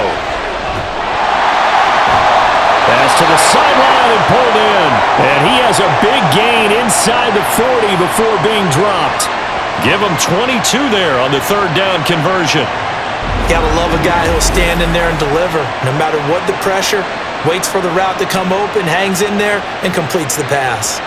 Pass to the sideline and pulled in. And he has a big gain inside the 40 before being dropped. Give him 22 there on the 3rd down conversion. Gotta love a guy who'll stand in there and deliver. No matter what the pressure, waits for the route to come open, hangs in there, and completes the pass.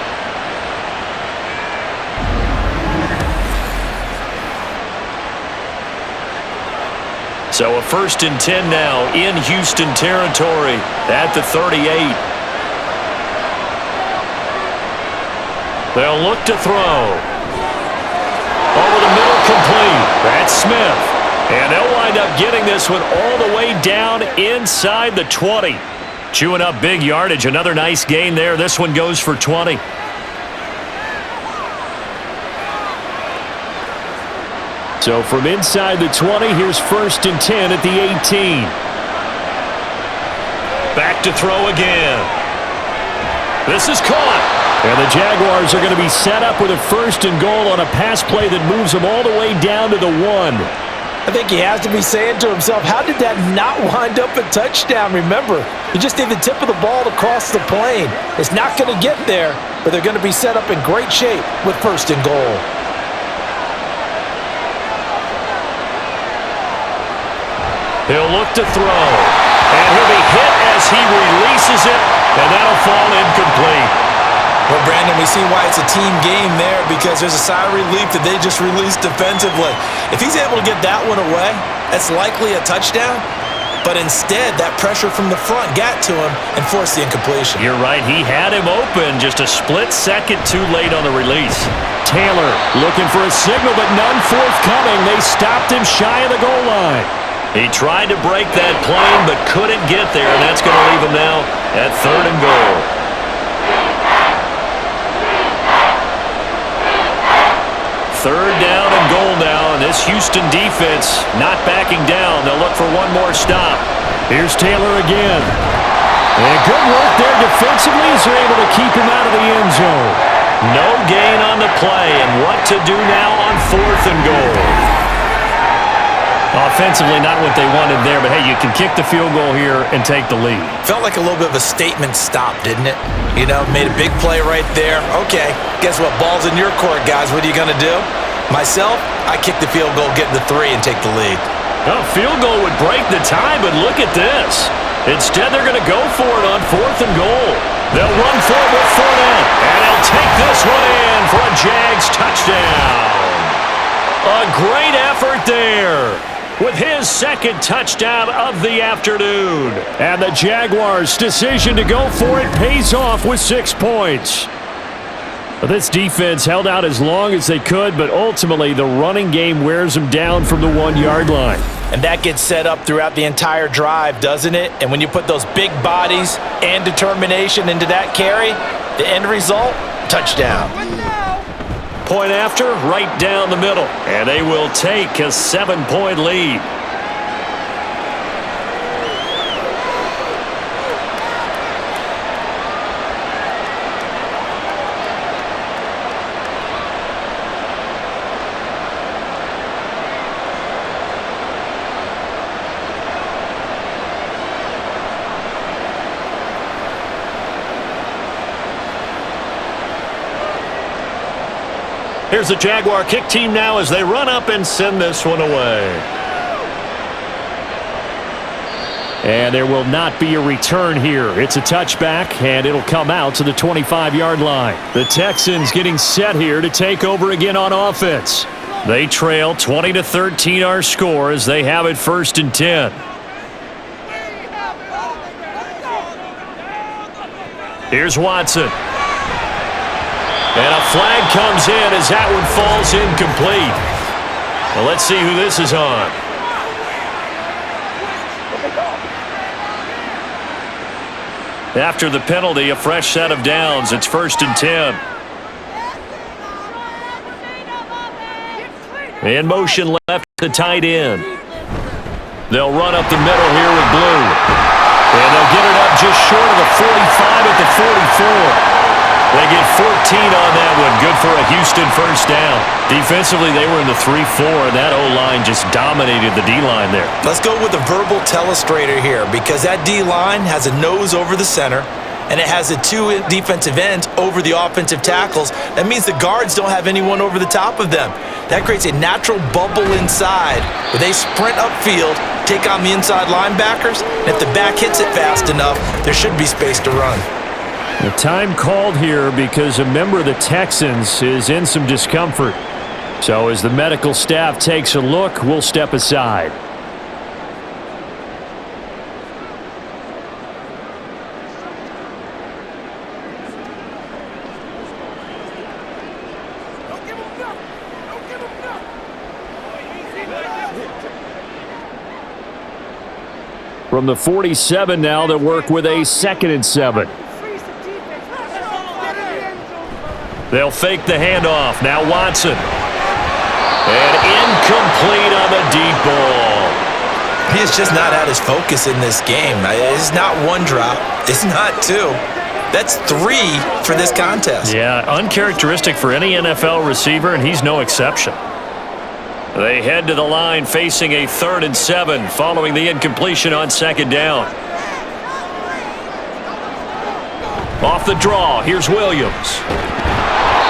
So a 1st and 10 now in Houston territory at the 38. They'll look to throw. Over the middle, complete. That's Smith. And they'll wind up getting this one all the way down inside the 20. Chewing up big yardage. Another nice gain there. This one goes for 20. So from inside the 20, here's 1st and 10 at the 18. Back to throw again. This is caught. And the Jaguars are going to be set up with a 1st and goal on a pass play that moves them all the way down to the 1. I think he has to be saying to himself, how did that not wind up a touchdown? Remember, you just need the tip of the ball to cross the plane. It's not going to get there, but they're going to be set up in great shape with 1st and goal. He'll look to throw. And he'll be hit as he releases it, and that'll fall incomplete. Well, Brandon, we see why it's a team game there because there's a sigh of relief that they just released defensively. If he's able to get that one away, that's likely a touchdown. but instead that pressure from the front got to him and forced the incompletion. You're right. He had him open just a split second too late on the release. Taylor looking for a signal, but none forthcoming. They stopped him shy of the goal line. He tried to break that plane but couldn't get there, and that's going to leave him now at 3rd and goal. Third down and goal now, and this Houston defense not backing down. They'll look for one more stop. Here's Taylor again. And good work there defensively as they're able to keep him out of the end zone. No gain on the play, and what to do now on 4th and goal. Offensively, not what they wanted there, but hey, you can kick the field goal here and take the lead. Felt like a little bit of a statement stop, didn't it? You know, made a big play right there. Okay, guess what? Ball's in your court, guys. What are you going to do? Myself, I kick the field goal, get the 3, and take the lead. Well, field goal would break the tie, but look at this. Instead, they're going to go for it on 4th and goal. They'll run for it with Fournette, and he'll take this one in for a Jags touchdown. A great effort there with his second touchdown of the afternoon. And the Jaguars' decision to go for it pays off with 6 points. This defense held out as long as they could, but ultimately the running game wears them down from the 1-yard line. And that gets set up throughout the entire drive, doesn't it? And when you put those big bodies and determination into that carry, the end result, touchdown. Point after, right down the middle. And they will take a 7-point lead. Here's the Jaguar kick team now as they run up and send this one away. And there will not be a return here. It's a touchback, and it'll come out to the 25-yard line. The Texans getting set here to take over again on offense. They trail 20-13 our score as they have it 1st and 10. Here's Watson. And a flag comes in as that one falls incomplete. Well, let's see who this is on. After the penalty, a fresh set of downs. It's 1st and 10. In motion left, the tight end. They'll run up the middle here with Blue. And they'll get it up just short of the 45 at the 44. They get 14 on that one. Good for a Houston first down. Defensively, they were in the 3-4, and that O-line just dominated the D-line there. Let's go with a verbal telestrator here because that D-line has a nose over the center, and it has the 2 defensive ends over the offensive tackles. That means the guards don't have anyone over the top of them. That creates a natural bubble inside where they sprint upfield, take on the inside linebackers, and if the back hits it fast enough, there should be space to run. The time called here because a member of the Texans is in some discomfort. So as the medical staff takes a look, we'll step aside. From the 47 now, they'll work with a 2nd and 7. They'll fake the handoff. Now Watson. And incomplete on the deep ball. He is just not at his focus in this game. It's not 1 drop. It's not 2. That's 3 for this contest. Yeah, uncharacteristic for any NFL receiver, and he's no exception. They head to the line facing a 3rd and 7 following the incompletion on 2nd down. Off the draw, here's Williams.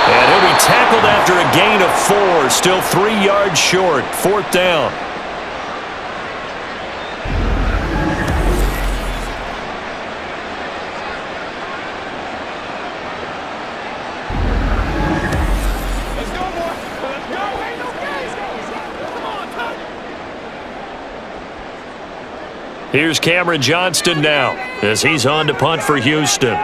And he'll be tackled after a gain of 4, still 3 yards short, 4th down. Here's Cameron Johnston now as he's on to punt for Houston.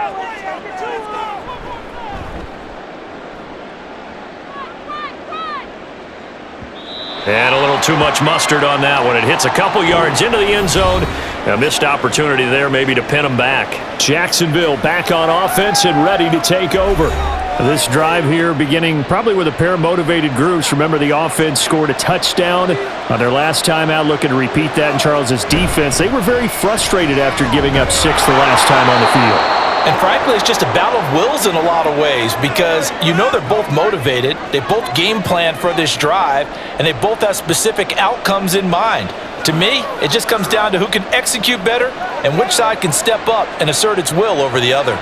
And a little too much mustard on that one. It hits a couple yards into the end zone. A missed opportunity there maybe to pin them back. Jacksonville back on offense and ready to take over. This drive here beginning probably with a pair of motivated groups. Remember, the offense scored a touchdown on their last time out, looking to repeat that in Charles's defense. They were very frustrated after giving up 6 the last time on the field. And frankly, it's just a battle of wills in a lot of ways because you know they're both motivated, they both game plan for this drive, and they both have specific outcomes in mind. To me, it just comes down to who can execute better and which side can step up and assert its will over the other.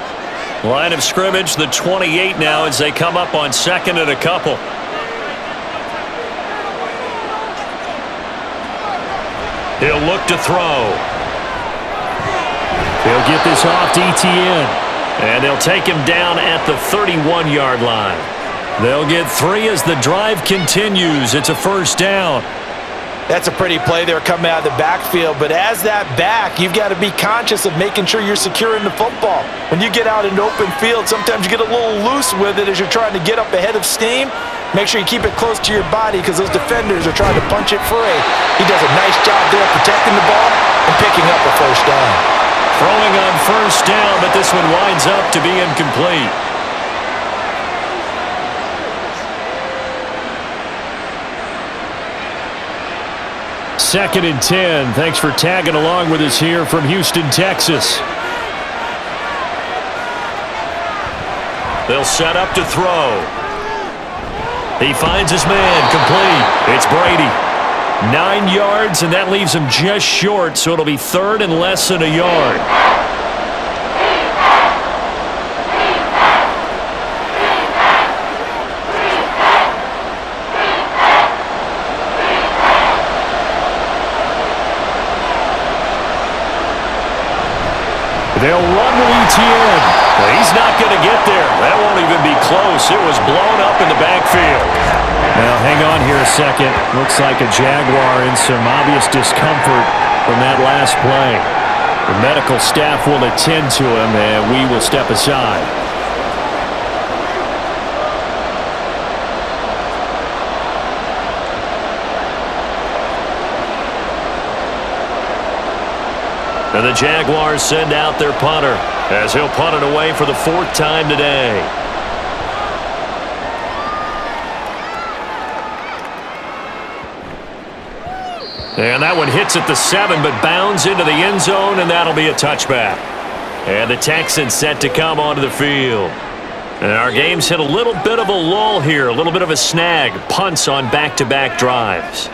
Line of scrimmage, the 28 now as they come up on second and a couple. He'll look to throw. He'll get this off to ETN. And they'll take him down at the 31-yard line. They'll get 3 as the drive continues. It's a first down. That's a pretty play there coming out of the backfield, but as that back, you've got to be conscious of making sure you're securing the football. When you get out into open field, sometimes you get a little loose with it as you're trying to get up ahead of steam. Make sure you keep it close to your body because those defenders are trying to punch it free. He does a nice job there protecting the ball and picking up a first down. Throwing on first down, but this one winds up to be incomplete. Second and 10. Thanks for tagging along with us here from Houston, Texas. They'll set up to throw. He finds his man, complete. It's Brady. 9 yards, and that leaves him just short, so it'll be third and less than a yard. They'll run with ETN. He's not going to get there. That won't even be close. It was blown up in the backfield. Now, hang on here a second. Looks like a Jaguar in some obvious discomfort from that last play. The medical staff will attend to him, and we will step aside. And the Jaguars send out their punter as he'll punt it away for the 4th time today. And that one hits at the 7, but bounds into the end zone, and that'll be a touchback. And the Texans set to come onto the field. And our game's hit a little bit of a lull here, a little bit of a snag, punts on back-to-back drives.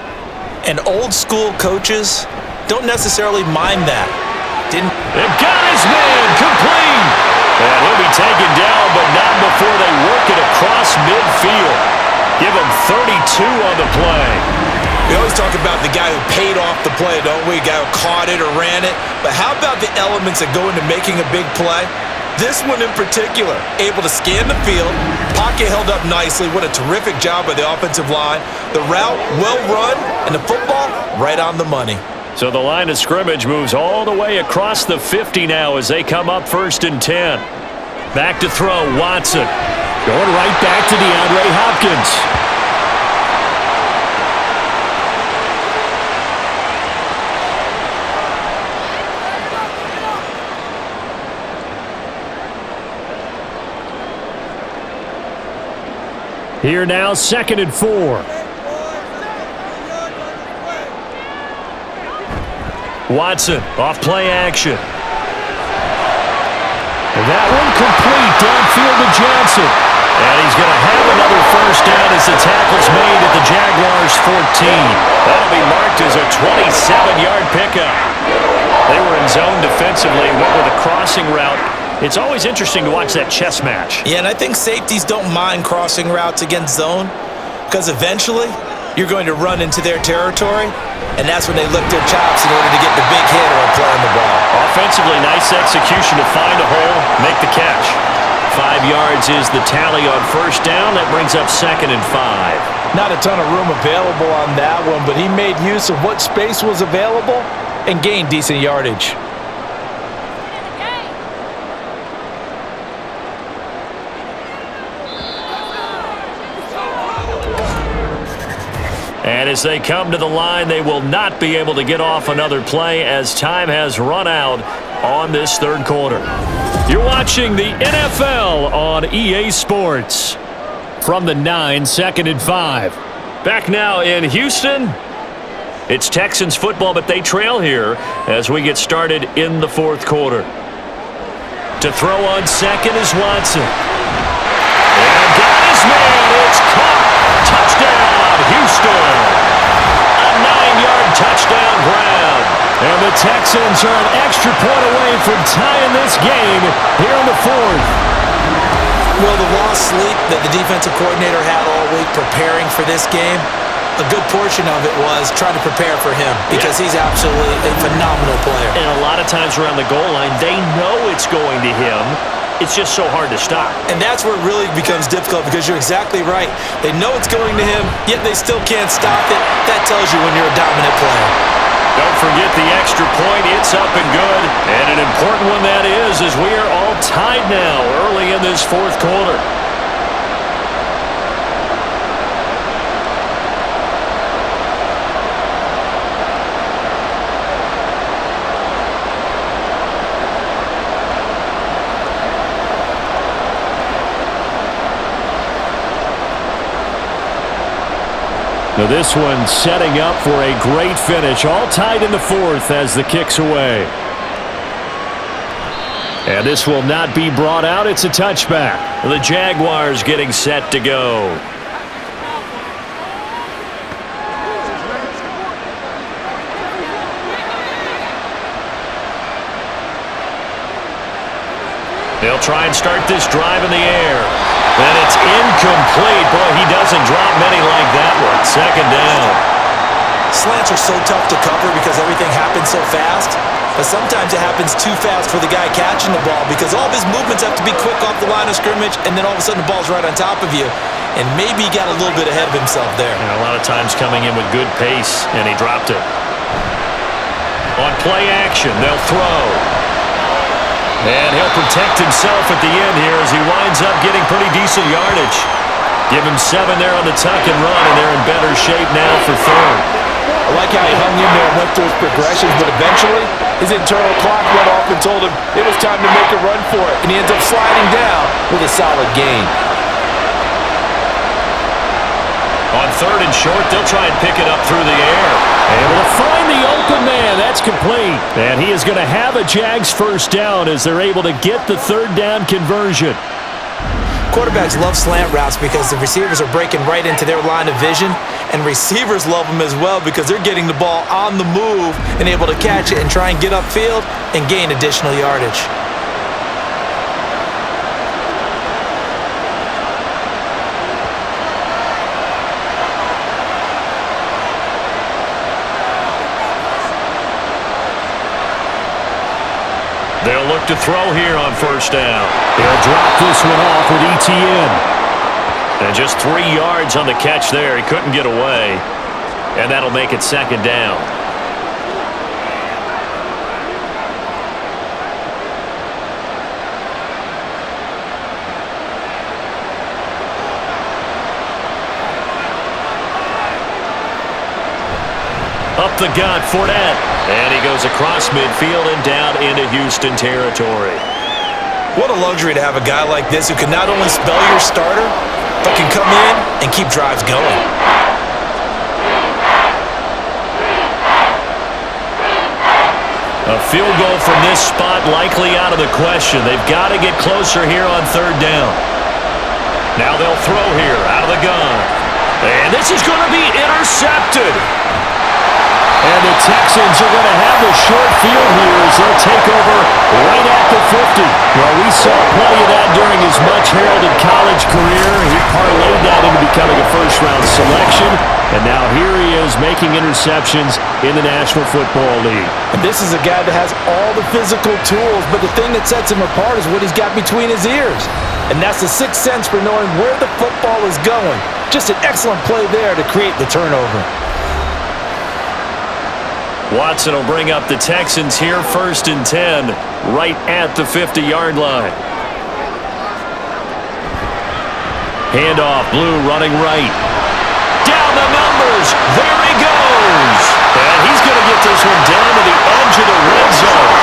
And old school coaches don't necessarily mind that. They've got his man, complete. And he'll be taken down, but not before they work it across midfield. Give him 32 on the play. We always talk about the guy who paid off the play, don't we? The guy who caught it or ran it. But how about the elements that go into making a big play? This one in particular, able to scan the field, pocket held up nicely. What a terrific job by the offensive line. The route, well run, and the football, right on the money. So the line of scrimmage moves all the way across the 50 now as they come up 1st and 10. Back to throw, Watson. Going right back to DeAndre Hopkins. Here now, 2nd and 4. Watson, off play action. That one complete downfield to Johnson. And he's going to have another first down as the tackle's made at the Jaguars' 14. That'll be marked as a 27-yard pickup. They were in zone defensively, went with a crossing route. It's always interesting to watch that chess match. Yeah, and I think safeties don't mind crossing routes against zone because eventually you're going to run into their territory, and that's when they lick their chops in order to get the big hit or play on the ball. Offensively, nice execution to find a hole, make the catch. 5 yards is the tally on first down. That brings up 2nd and 5. Not a ton of room available on that one, but he made use of what space was available and gain decent yardage. And as they come to the line, they will not be able to get off another play as time has run out on this third quarter. You're watching the NFL on EA Sports. From the 9, 2nd and 5. Back now in Houston. It's Texans football, but they trail here as we get started in the fourth quarter. To throw on second is Watson. And got his man. It's caught. Touchdown, Houston. A 9-yard touchdown grab. And the Texans are an extra point away from tying this game here in the fourth. Well, the lost sleep that the defensive coordinator had all week preparing for this game, a good portion of it was trying to prepare for him because he's absolutely a phenomenal player. And a lot of times around the goal line, they know it's going to him. It's just so hard to stop. And that's where it really becomes difficult because you're exactly right. They know it's going to him, yet they still can't stop it. That tells you when you're a dominant player. Don't forget the extra point. It's up and good. And an important one that is, as we are all tied now early in this fourth quarter. Now this one setting up for a great finish. All tied in the fourth as the kick's away. And this will not be brought out. It's a touchback. The Jaguars getting set to go. They'll try and start this drive in the air. And it's incomplete. Boy, he doesn't drop many like that one. Second down. Slants are so tough to cover because everything happens so fast. But sometimes it happens too fast for the guy catching the ball because all of his movements have to be quick off the line of scrimmage, and then all of a sudden the ball's right on top of you. And maybe he got a little bit ahead of himself there. And a lot of times coming in with good pace, and he dropped it. On play action, they'll throw. And he'll protect himself at the end here as he winds up getting pretty decent yardage. Give him 7 there on the tuck and run, and they're in better shape now for third. I like how he hung in there and went through his progressions, but eventually his internal clock went off and told him it was time to make a run for it, and he ends up sliding down with a solid gain. On third and short, they'll try and pick it up through the air. Able to find the open man. That's complete. And he is going to have a Jags first down as they're able to get the third down conversion. Quarterbacks love slant routes because the receivers are breaking right into their line of vision, and receivers love them as well because they're getting the ball on the move and able to catch it and try and get upfield and gain additional yardage. They'll look to throw here on first down. They'll drop this one off with ETN. And just 3 yards on the catch there. He couldn't get away. And that'll make it second down. Up the gut, Fournette. And he goes across midfield and down into Houston territory. What a luxury to have a guy like this who can not only spell your starter, but can come in and keep drives going. A field goal from this spot likely out of the question. They've got to get closer here on third down. Now they'll throw here out of the gun. And this is going to be intercepted. And the Texans are going to have the short field here as they'll take over right at the 50. Well, we saw plenty of that during his much-heralded college career. He parlayed that into becoming a first-round selection. And now here he is making interceptions in the National Football League. And this is a guy that has all the physical tools, but the thing that sets him apart is what he's got between his ears. And that's the sixth sense for knowing where the football is going. Just an excellent play there to create the turnover. Watson will bring up the Texans here, 1st and 10, right at the 50-yard line. Handoff, Blue running right. Down the numbers. There he goes. And he's going to get this one down to the edge of the red zone.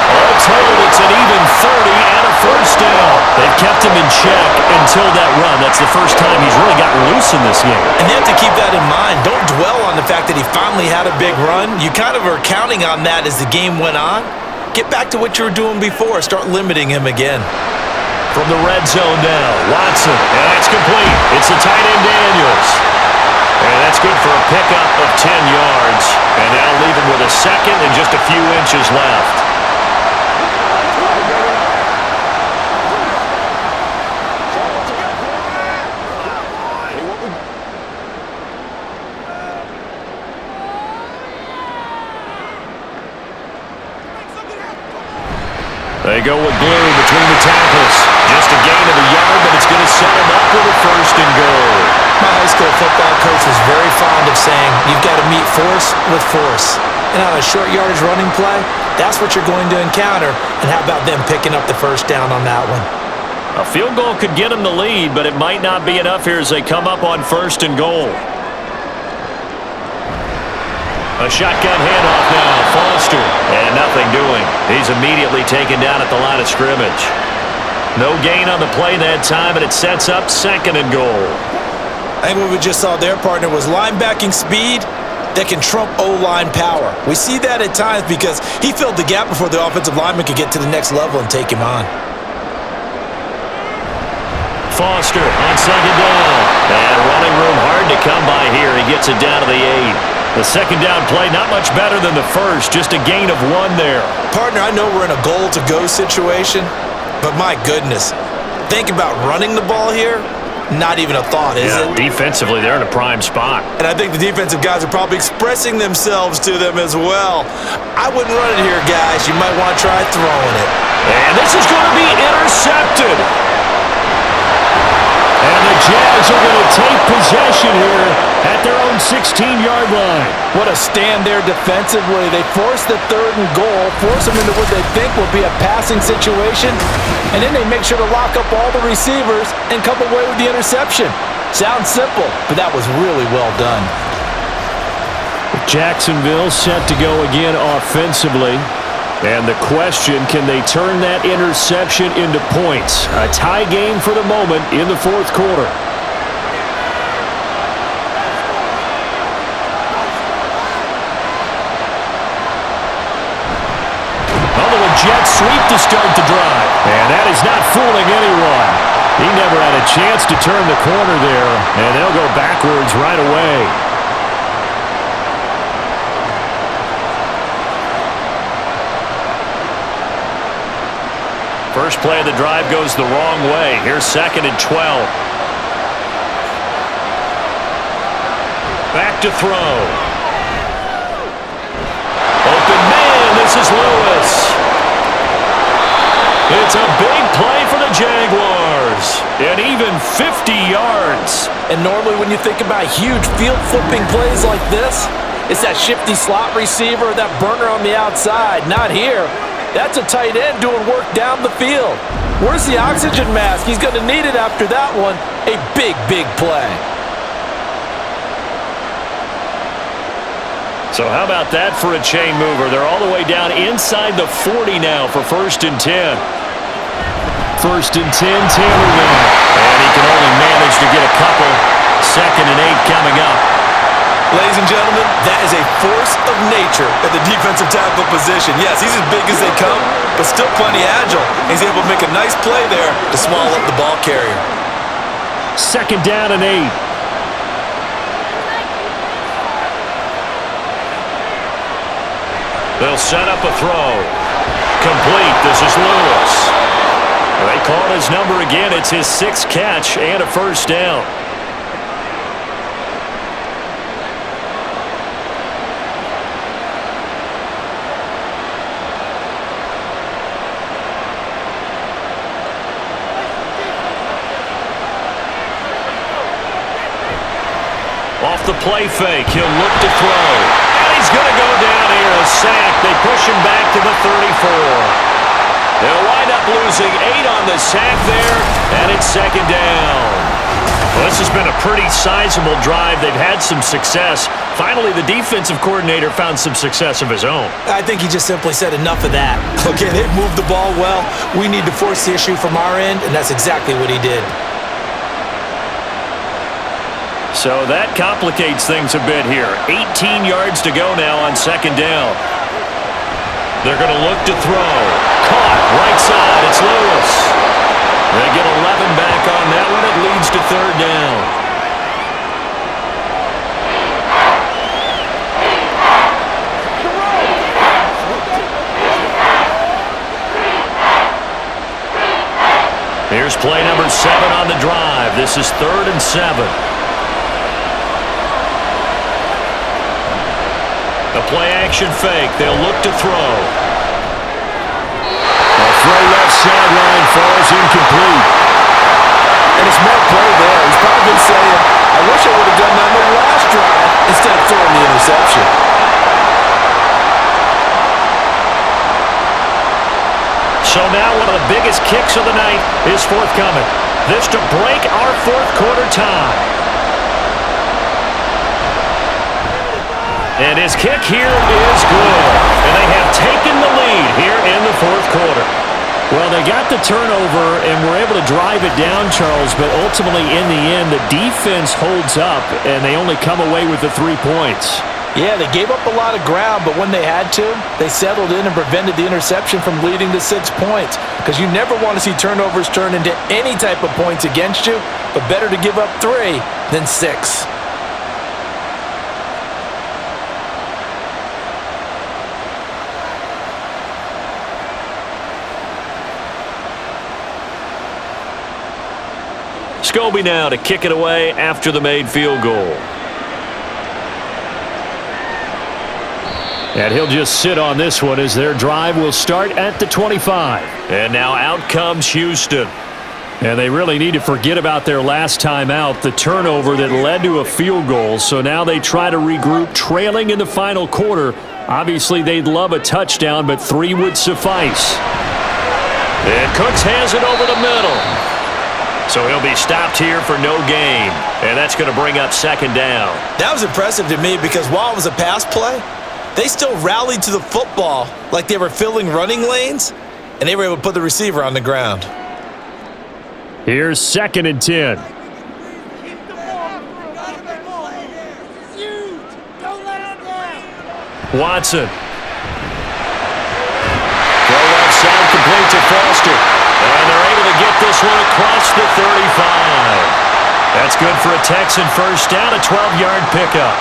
All told, it's an even 30 and a 1st down. They've kept him in check until that run. That's the first time he's really gotten loose in this game. And you have to keep that in mind. Don't dwell on the fact that he finally had a big run. You kind of are counting on that as the game went on. Get back to what you were doing before. Start limiting him again. From the red zone now, Watson, and that's complete. It's the tight end Daniels. And that's good for a pickup of 10 yards. And that'll leave him with a second and just a few inches left. They go with Blue between the tackles. Just a gain of a yard, but it's going to set him up with a 1st and goal. My high school football coach was very fond of saying, you've got to meet force with force. And on a short yardage running play, that's what you're going to encounter. And how about them picking up the 1st down on that one? A field goal could get them the lead, but it might not be enough here as they come up on 1st and goal. A shotgun handoff now, Foster, and nothing doing. He's immediately taken down at the line of scrimmage. No gain on the play that time, and it sets up 2nd and goal. I think what we just saw there, partner, was linebacking speed that can trump O-line power. We see that at times because he filled the gap before the offensive lineman could get to the next level and take him on. Foster on 2nd down. And running room hard to come by here. He gets it down to the 8. The 2nd down play, not much better than the 1st. Just a gain of 1 there. Partner, I know we're in a goal-to-go situation, but my goodness, think about running the ball here. Not even a thought, is it? Defensively, they're in a prime spot. And I think the defensive guys are probably expressing themselves to them as well. I wouldn't run it here, guys. You might want to try throwing it. And this is going to be intercepted. And the Jags are going to take possession here at their own 16-yard line. What a stand there defensively. They force the 3rd and goal, force them into what they think will be a passing situation, and then they make sure to lock up all the receivers and come away with the interception. Sounds simple, but that was really well done. Jacksonville set to go again offensively. And the question, can they turn that interception into points? A tie game for the moment in the 4th quarter. A little jet sweep to start the drive. And that is not fooling anyone. He never had a chance to turn the corner there, and they'll go backwards right away. First play of the drive goes the wrong way. Here's 2nd and 12. Back to throw. Open man, this is Lewis. It's a big play for the Jaguars. And even 50 yards. And normally when you think about huge field-flipping plays like this, it's that shifty slot receiver, that burner on the outside. Not here. That's a tight end doing work down the field. Where's the oxygen mask? He's going to need it after that one. A big, big play. So how about that for a chain mover? They're all the way down inside the 40 now for 1st and 10. 1st and 10, Taylor now. And he can only manage to get a couple. 2nd and 8 coming up. Ladies and gentlemen, that is a force of nature at the defensive tackle position. Yes, he's as big as they come, but still plenty agile. He's able to make a nice play there to swallow up the ball carrier. 2nd down and 8. They'll set up a throw. Complete. This is Lewis. They call his number again. It's his 6th catch and a 1st down. Off the play fake, he'll look to throw. And he's going to go down here, a sack. They push him back to the 34. They'll wind up losing 8 on the sack there, and it's second down. Well, this has been a pretty sizable drive. They've had some success. Finally, the defensive coordinator found some success of his own. I think he just simply said enough of that. Okay, they've moved the ball well. We need to force the issue from our end, and that's exactly what he did. So that complicates things a bit here. 18 yards to go now on second down. They're going to look to throw. Caught, right side, it's Lewis. They get 11 back on that one. It leads to third down. Here's play number 7 on the drive. This is 3rd and 7. The play-action fake. They'll look to throw. A throw left sideline falls incomplete. And a smart play there. He's probably saying, I wish I would have done that on the last drive instead of throwing the interception. So now one of the biggest kicks of the night is forthcoming. This to break our fourth quarter tie. And his kick here is good. And they have taken the lead here in the fourth quarter. Well, they got the turnover and were able to drive it down, Charles, but ultimately in the end, the defense holds up, and they only come away with the 3 points. Yeah, they gave up a lot of ground, but when they had to, they settled in and prevented the interception from leading to 6 points. Because you never want to see turnovers turn into any type of points against you, but better to give up 3 than 6. Scobie now to kick it away after the made field goal. And he'll just sit on this one as their drive will start at the 25. And now out comes Houston. And they really need to forget about their last time out, the turnover that led to a field goal. So now they try to regroup, trailing in the final quarter. Obviously, they'd love a touchdown, but 3 would suffice. And Cooks has it over the middle. So he'll be stopped here for no gain. And that's going to bring up second down. That was impressive to me because while it was a pass play, they still rallied to the football like they were filling running lanes, and they were able to put the receiver on the ground. Here's 2nd and 10. Watson. Throw left side complete to Foster. And they're able to get this one across the 35. That's good for a Texan first down, a 12-yard pickup.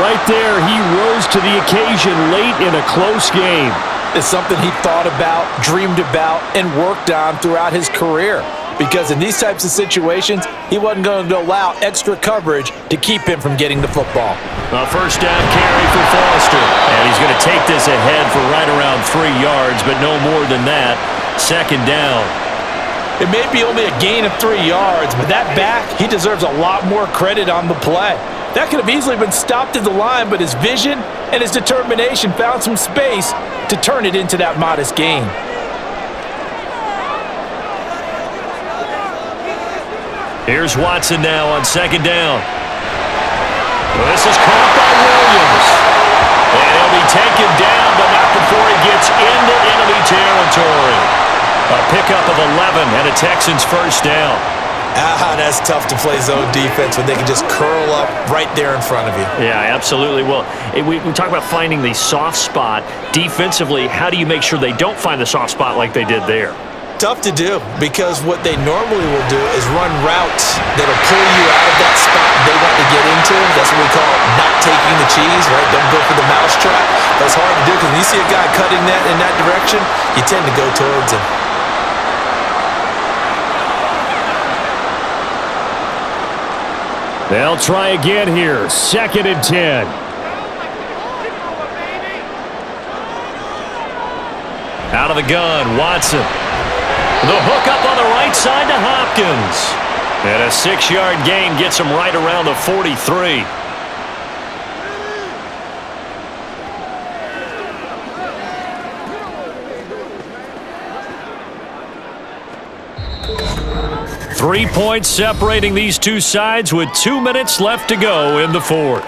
Right there, he rose to the occasion late in a close game. It's something he thought about, dreamed about, and worked on throughout his career. Because in these types of situations, he wasn't going to allow extra coverage to keep him from getting the football. A first down carry for Foster. And he's going to take this ahead for right around 3 yards, but no more than that. Second down. It may be only a gain of 3 yards, but that back, he deserves a lot more credit on the play. That could have easily been stopped at the line, but his vision and his determination found some space to turn it into that modest gain. Here's Watson now on second down. Well, this is caught by Williams. And he'll be taken down, but not before he gets into enemy territory. A pickup of 11 and a Texans first down. That's tough to play zone defense when they can just curl up right there in front of you. Yeah, absolutely. Well, we talk about finding the soft spot. Defensively, how do you make sure they don't find the soft spot like they did there? Tough to do because what they normally will do is run routes that'll pull you out of that spot they want to get into. That's what we call not taking the cheese, right? Don't go for the mousetrap. That's hard to do because when you see a guy cutting that in that direction, you tend to go towards him. They'll try again here. 2nd and 10. Out of the gun, Watson. The hook up on the right side to Hopkins. And a 6-yard gain gets him right around the 43. 3 points separating these two sides with 2 minutes left to go in the fourth.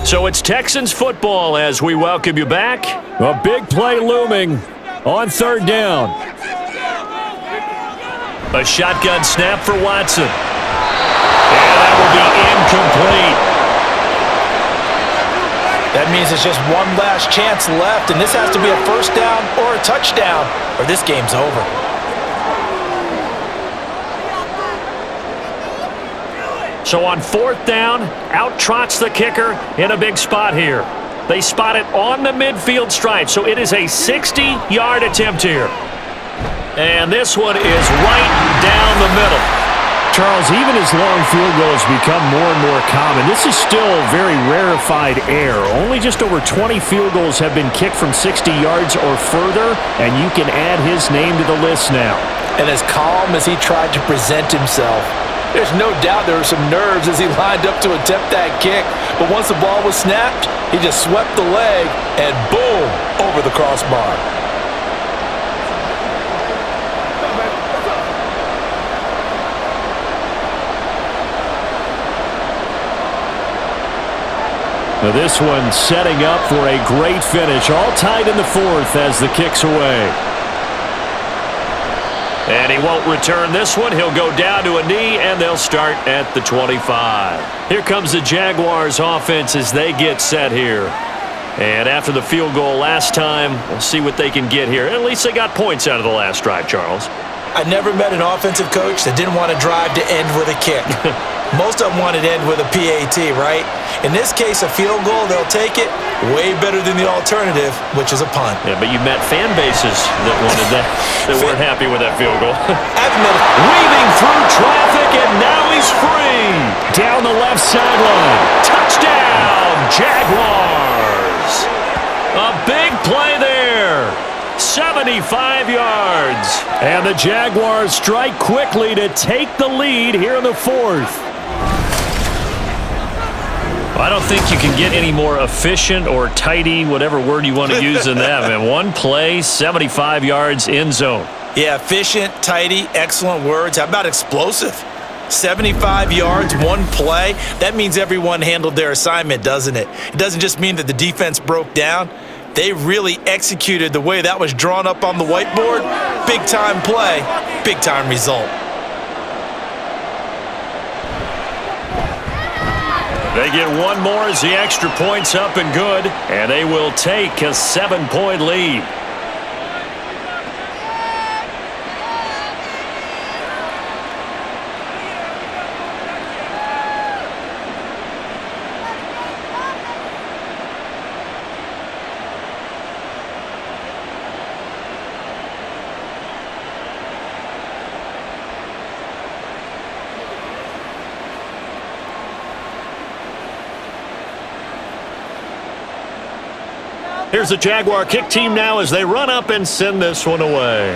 So it's Texans football as we welcome you back. A big play looming on third down. A shotgun snap for Watson. And that will be incomplete. That means it's just one last chance left, and this has to be a first down or a touchdown, or this game's over. So on fourth down, out trots the kicker in a big spot here. They spot it on the midfield stripe, so it is a 60-yard attempt here. And this one is right down the middle. Charles, even as long field goals become more and more common, this is still very rarefied air. Only just over 20 field goals have been kicked from 60 yards or further, and you can add his name to the list now. And as calm as he tried to present himself, there's no doubt there were some nerves as he lined up to attempt that kick. But once the ball was snapped, he just swept the leg and boom, over the crossbar. Now this one setting up for a great finish. All tied in the fourth as the kick's away. And he won't return this one. He'll go down to a knee, and they'll start at the 25. Here comes the Jaguars offense as they get set here. And after the field goal last time, we'll see what they can get here. At least they got points out of the last drive, Charles. I never met an offensive coach that didn't want to drive to end with a kick. Most of them wanted to end with a PAT, right? In this case, a field goal, they'll take it. Way better than the alternative, which is a punt. Yeah, but you met fan bases that wanted that, that weren't happy with that field goal. Weaving through traffic, and now he's free. Down the left sideline. Touchdown, Jaguars. A big play there. 75 yards. And the Jaguars strike quickly to take the lead here in the fourth. I don't think you can get any more efficient or tidy, whatever word you want to use in that, man. One play, 75 yards, end zone. Yeah, efficient, tidy, excellent words. How about explosive? 75 yards, one play. That means everyone handled their assignment, doesn't it? It doesn't just mean that the defense broke down. They really executed the way that was drawn up on the whiteboard. Big-time play, big-time result. They get one more as the extra point's up and good, and they will take a 7-point lead. Here's the Jaguar kick team now as they run up and send this one away.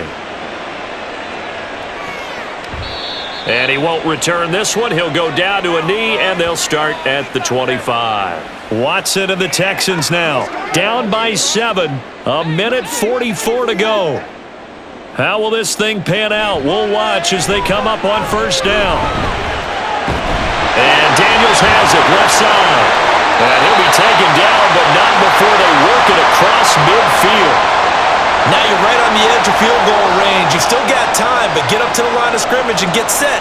And he won't return this one. He'll go down to a knee, and they'll start at the 25. Watson and the Texans now. Down by 7. A minute 44 to go. How will this thing pan out? We'll watch as they come up on first down. And Daniels has it left side. And he'll be taken down, but not before they work it across midfield. Now you're right on the edge of field goal range. You've still got time, but get up to the line of scrimmage and get set.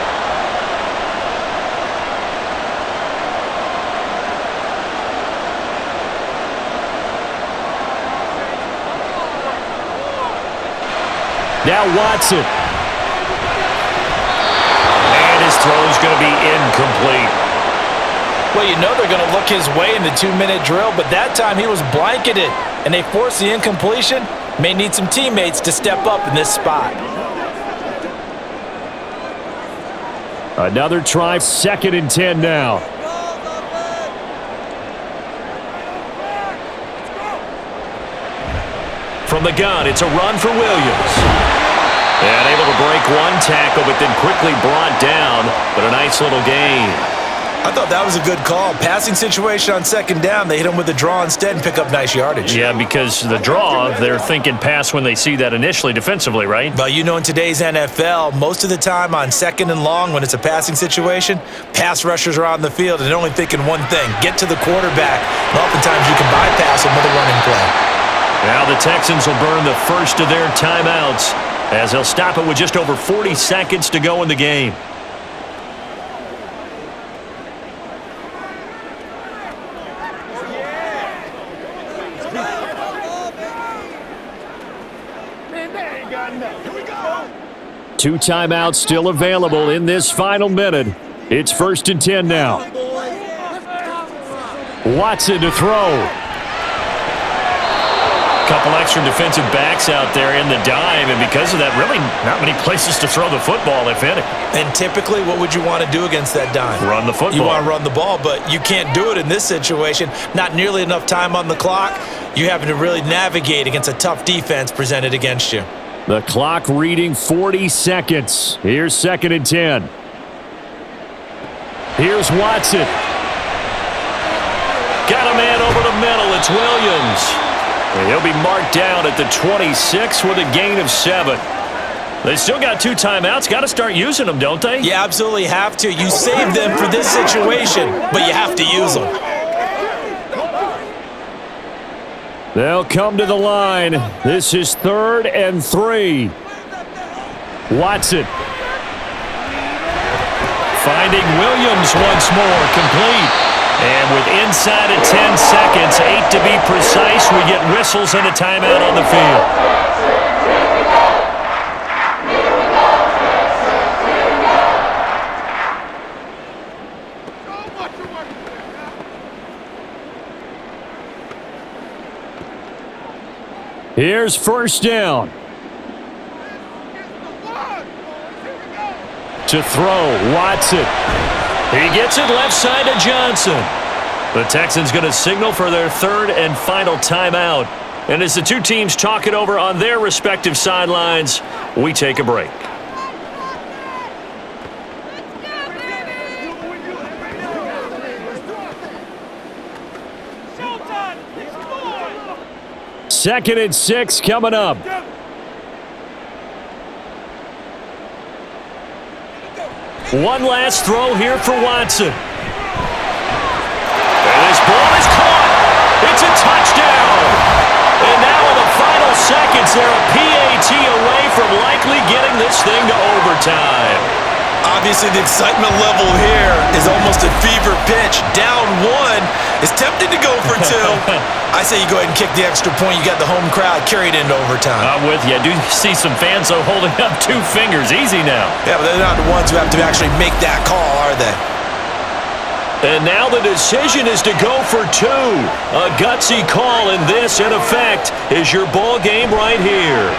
Now Watson. And his throw is going to be incomplete. Well, you know they're going to look his way in the 2-minute drill, but that time he was blanketed, and they forced the incompletion. May need some teammates to step up in this spot. Another try, 2nd and 10 now. From the gun, it's a run for Williams. And able to break one tackle, but then quickly brought down, but a nice little gain. I thought that was a good call. Passing situation on second down, they hit him with a draw instead and pick up nice yardage. Yeah, because the draw, they're thinking pass when they see that initially defensively, right? But you know, in today's NFL, most of the time on second and long, when it's a passing situation, pass rushers are on the field and they're only thinking one thing: get to the quarterback. And oftentimes you can bypass him with a running play. Now the Texans will burn the first of their timeouts as they'll stop it with just over 40 seconds to go in the game. Two timeouts still available in this final minute. It's 1st and 10 now. Watson to throw. Couple extra defensive backs out there in the dime, and because of that, really not many places to throw the football, if any. And typically, what would you want to do against that dime? Run the football. You want to run the ball, but you can't do it in this situation. Not nearly enough time on the clock. You having to really navigate against a tough defense presented against you. The clock reading 40 seconds. Here's 2nd and 10. Here's Watson. Got a man over the middle. It's Williams. And he'll be marked down at the 26 with a gain of 7. They still got 2 timeouts. Got to start using them, don't they? You absolutely have to. You save them for this situation, but you have to use them. They'll come to the line. This is 3rd and 3. Watson. Finding Williams once more, complete. And with inside of 10 seconds, 8 to be precise, we get whistles and a timeout on the field. Here's 1st down. To throw, Watson. He gets it left side to Johnson. The Texans going to signal for their 3rd and final timeout. And as the two teams talk it over on their respective sidelines, we take a break. Second and 6 coming up. One last throw here for Watson. And this ball is caught. It's a touchdown. And now in the final seconds, they're a PAT away from likely getting this thing to overtime. Obviously, the excitement level here is almost a fever pitch. Down 1 is tempted to go for 2. I say you go ahead and kick the extra point. You got the home crowd carried into overtime. I'm with you. I do see some fans, though, holding up 2 fingers. Easy now. Yeah, but they're not the ones who have to actually make that call, are they? And now the decision is to go for 2. A gutsy call, and this, in effect, is your ball game right here.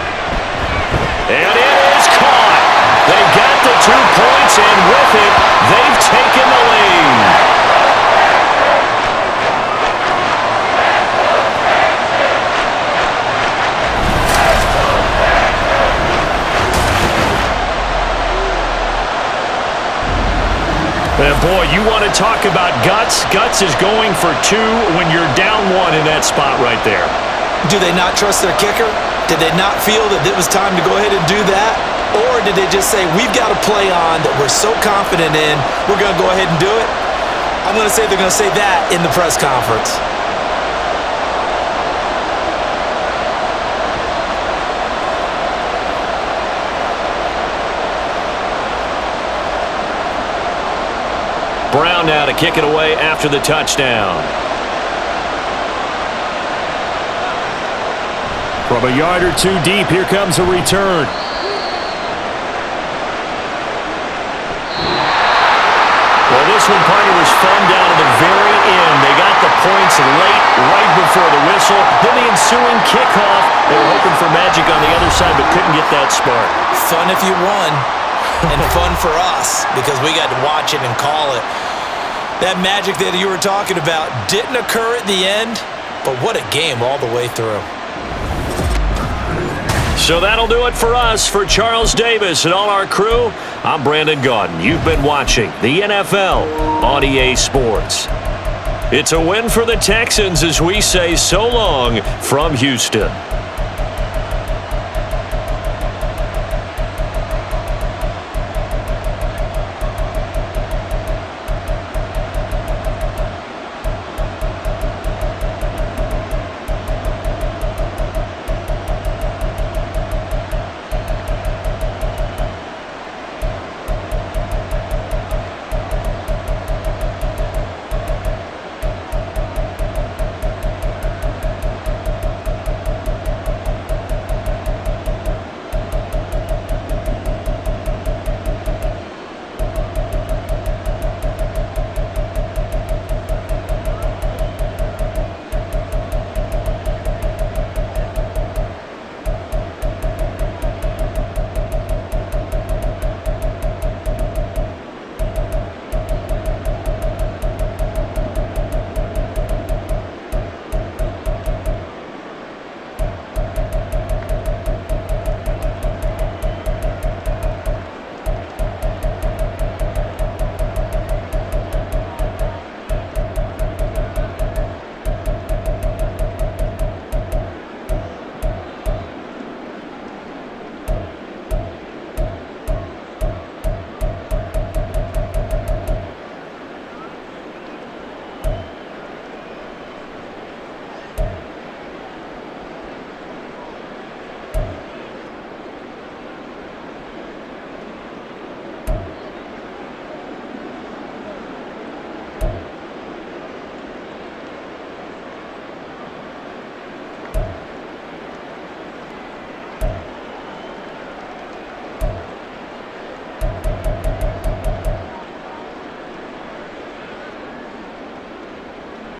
And it is caught. They got the 2 points, and with it, they've taken the lead. And boy, you want to talk about guts. Guts is going for 2 when you're down 1 in that spot right there. Do they not trust their kicker? Did they not feel that it was time to go ahead and do that? Or did they just say, we've got a play on that we're so confident in, we're going to go ahead and do it? I'm going to say they're going to say that in the press conference. Brown now to kick it away after the touchdown. From a yard or 2 deep, here comes a return. Well, this one, partner, was fun down to the very end. They got the points late, right before the whistle. Then the ensuing kickoff. They were hoping for magic on the other side, but couldn't get that spark. Fun if you won, and fun for us, because we got to watch it and call it. That magic that you were talking about didn't occur at the end, but what a game all the way through. So that'll do it for us. For Charles Davis and all our crew, I'm Brandon Gaudin. You've been watching the NFL on EA Sports. It's a win for the Texans as we say so long from Houston.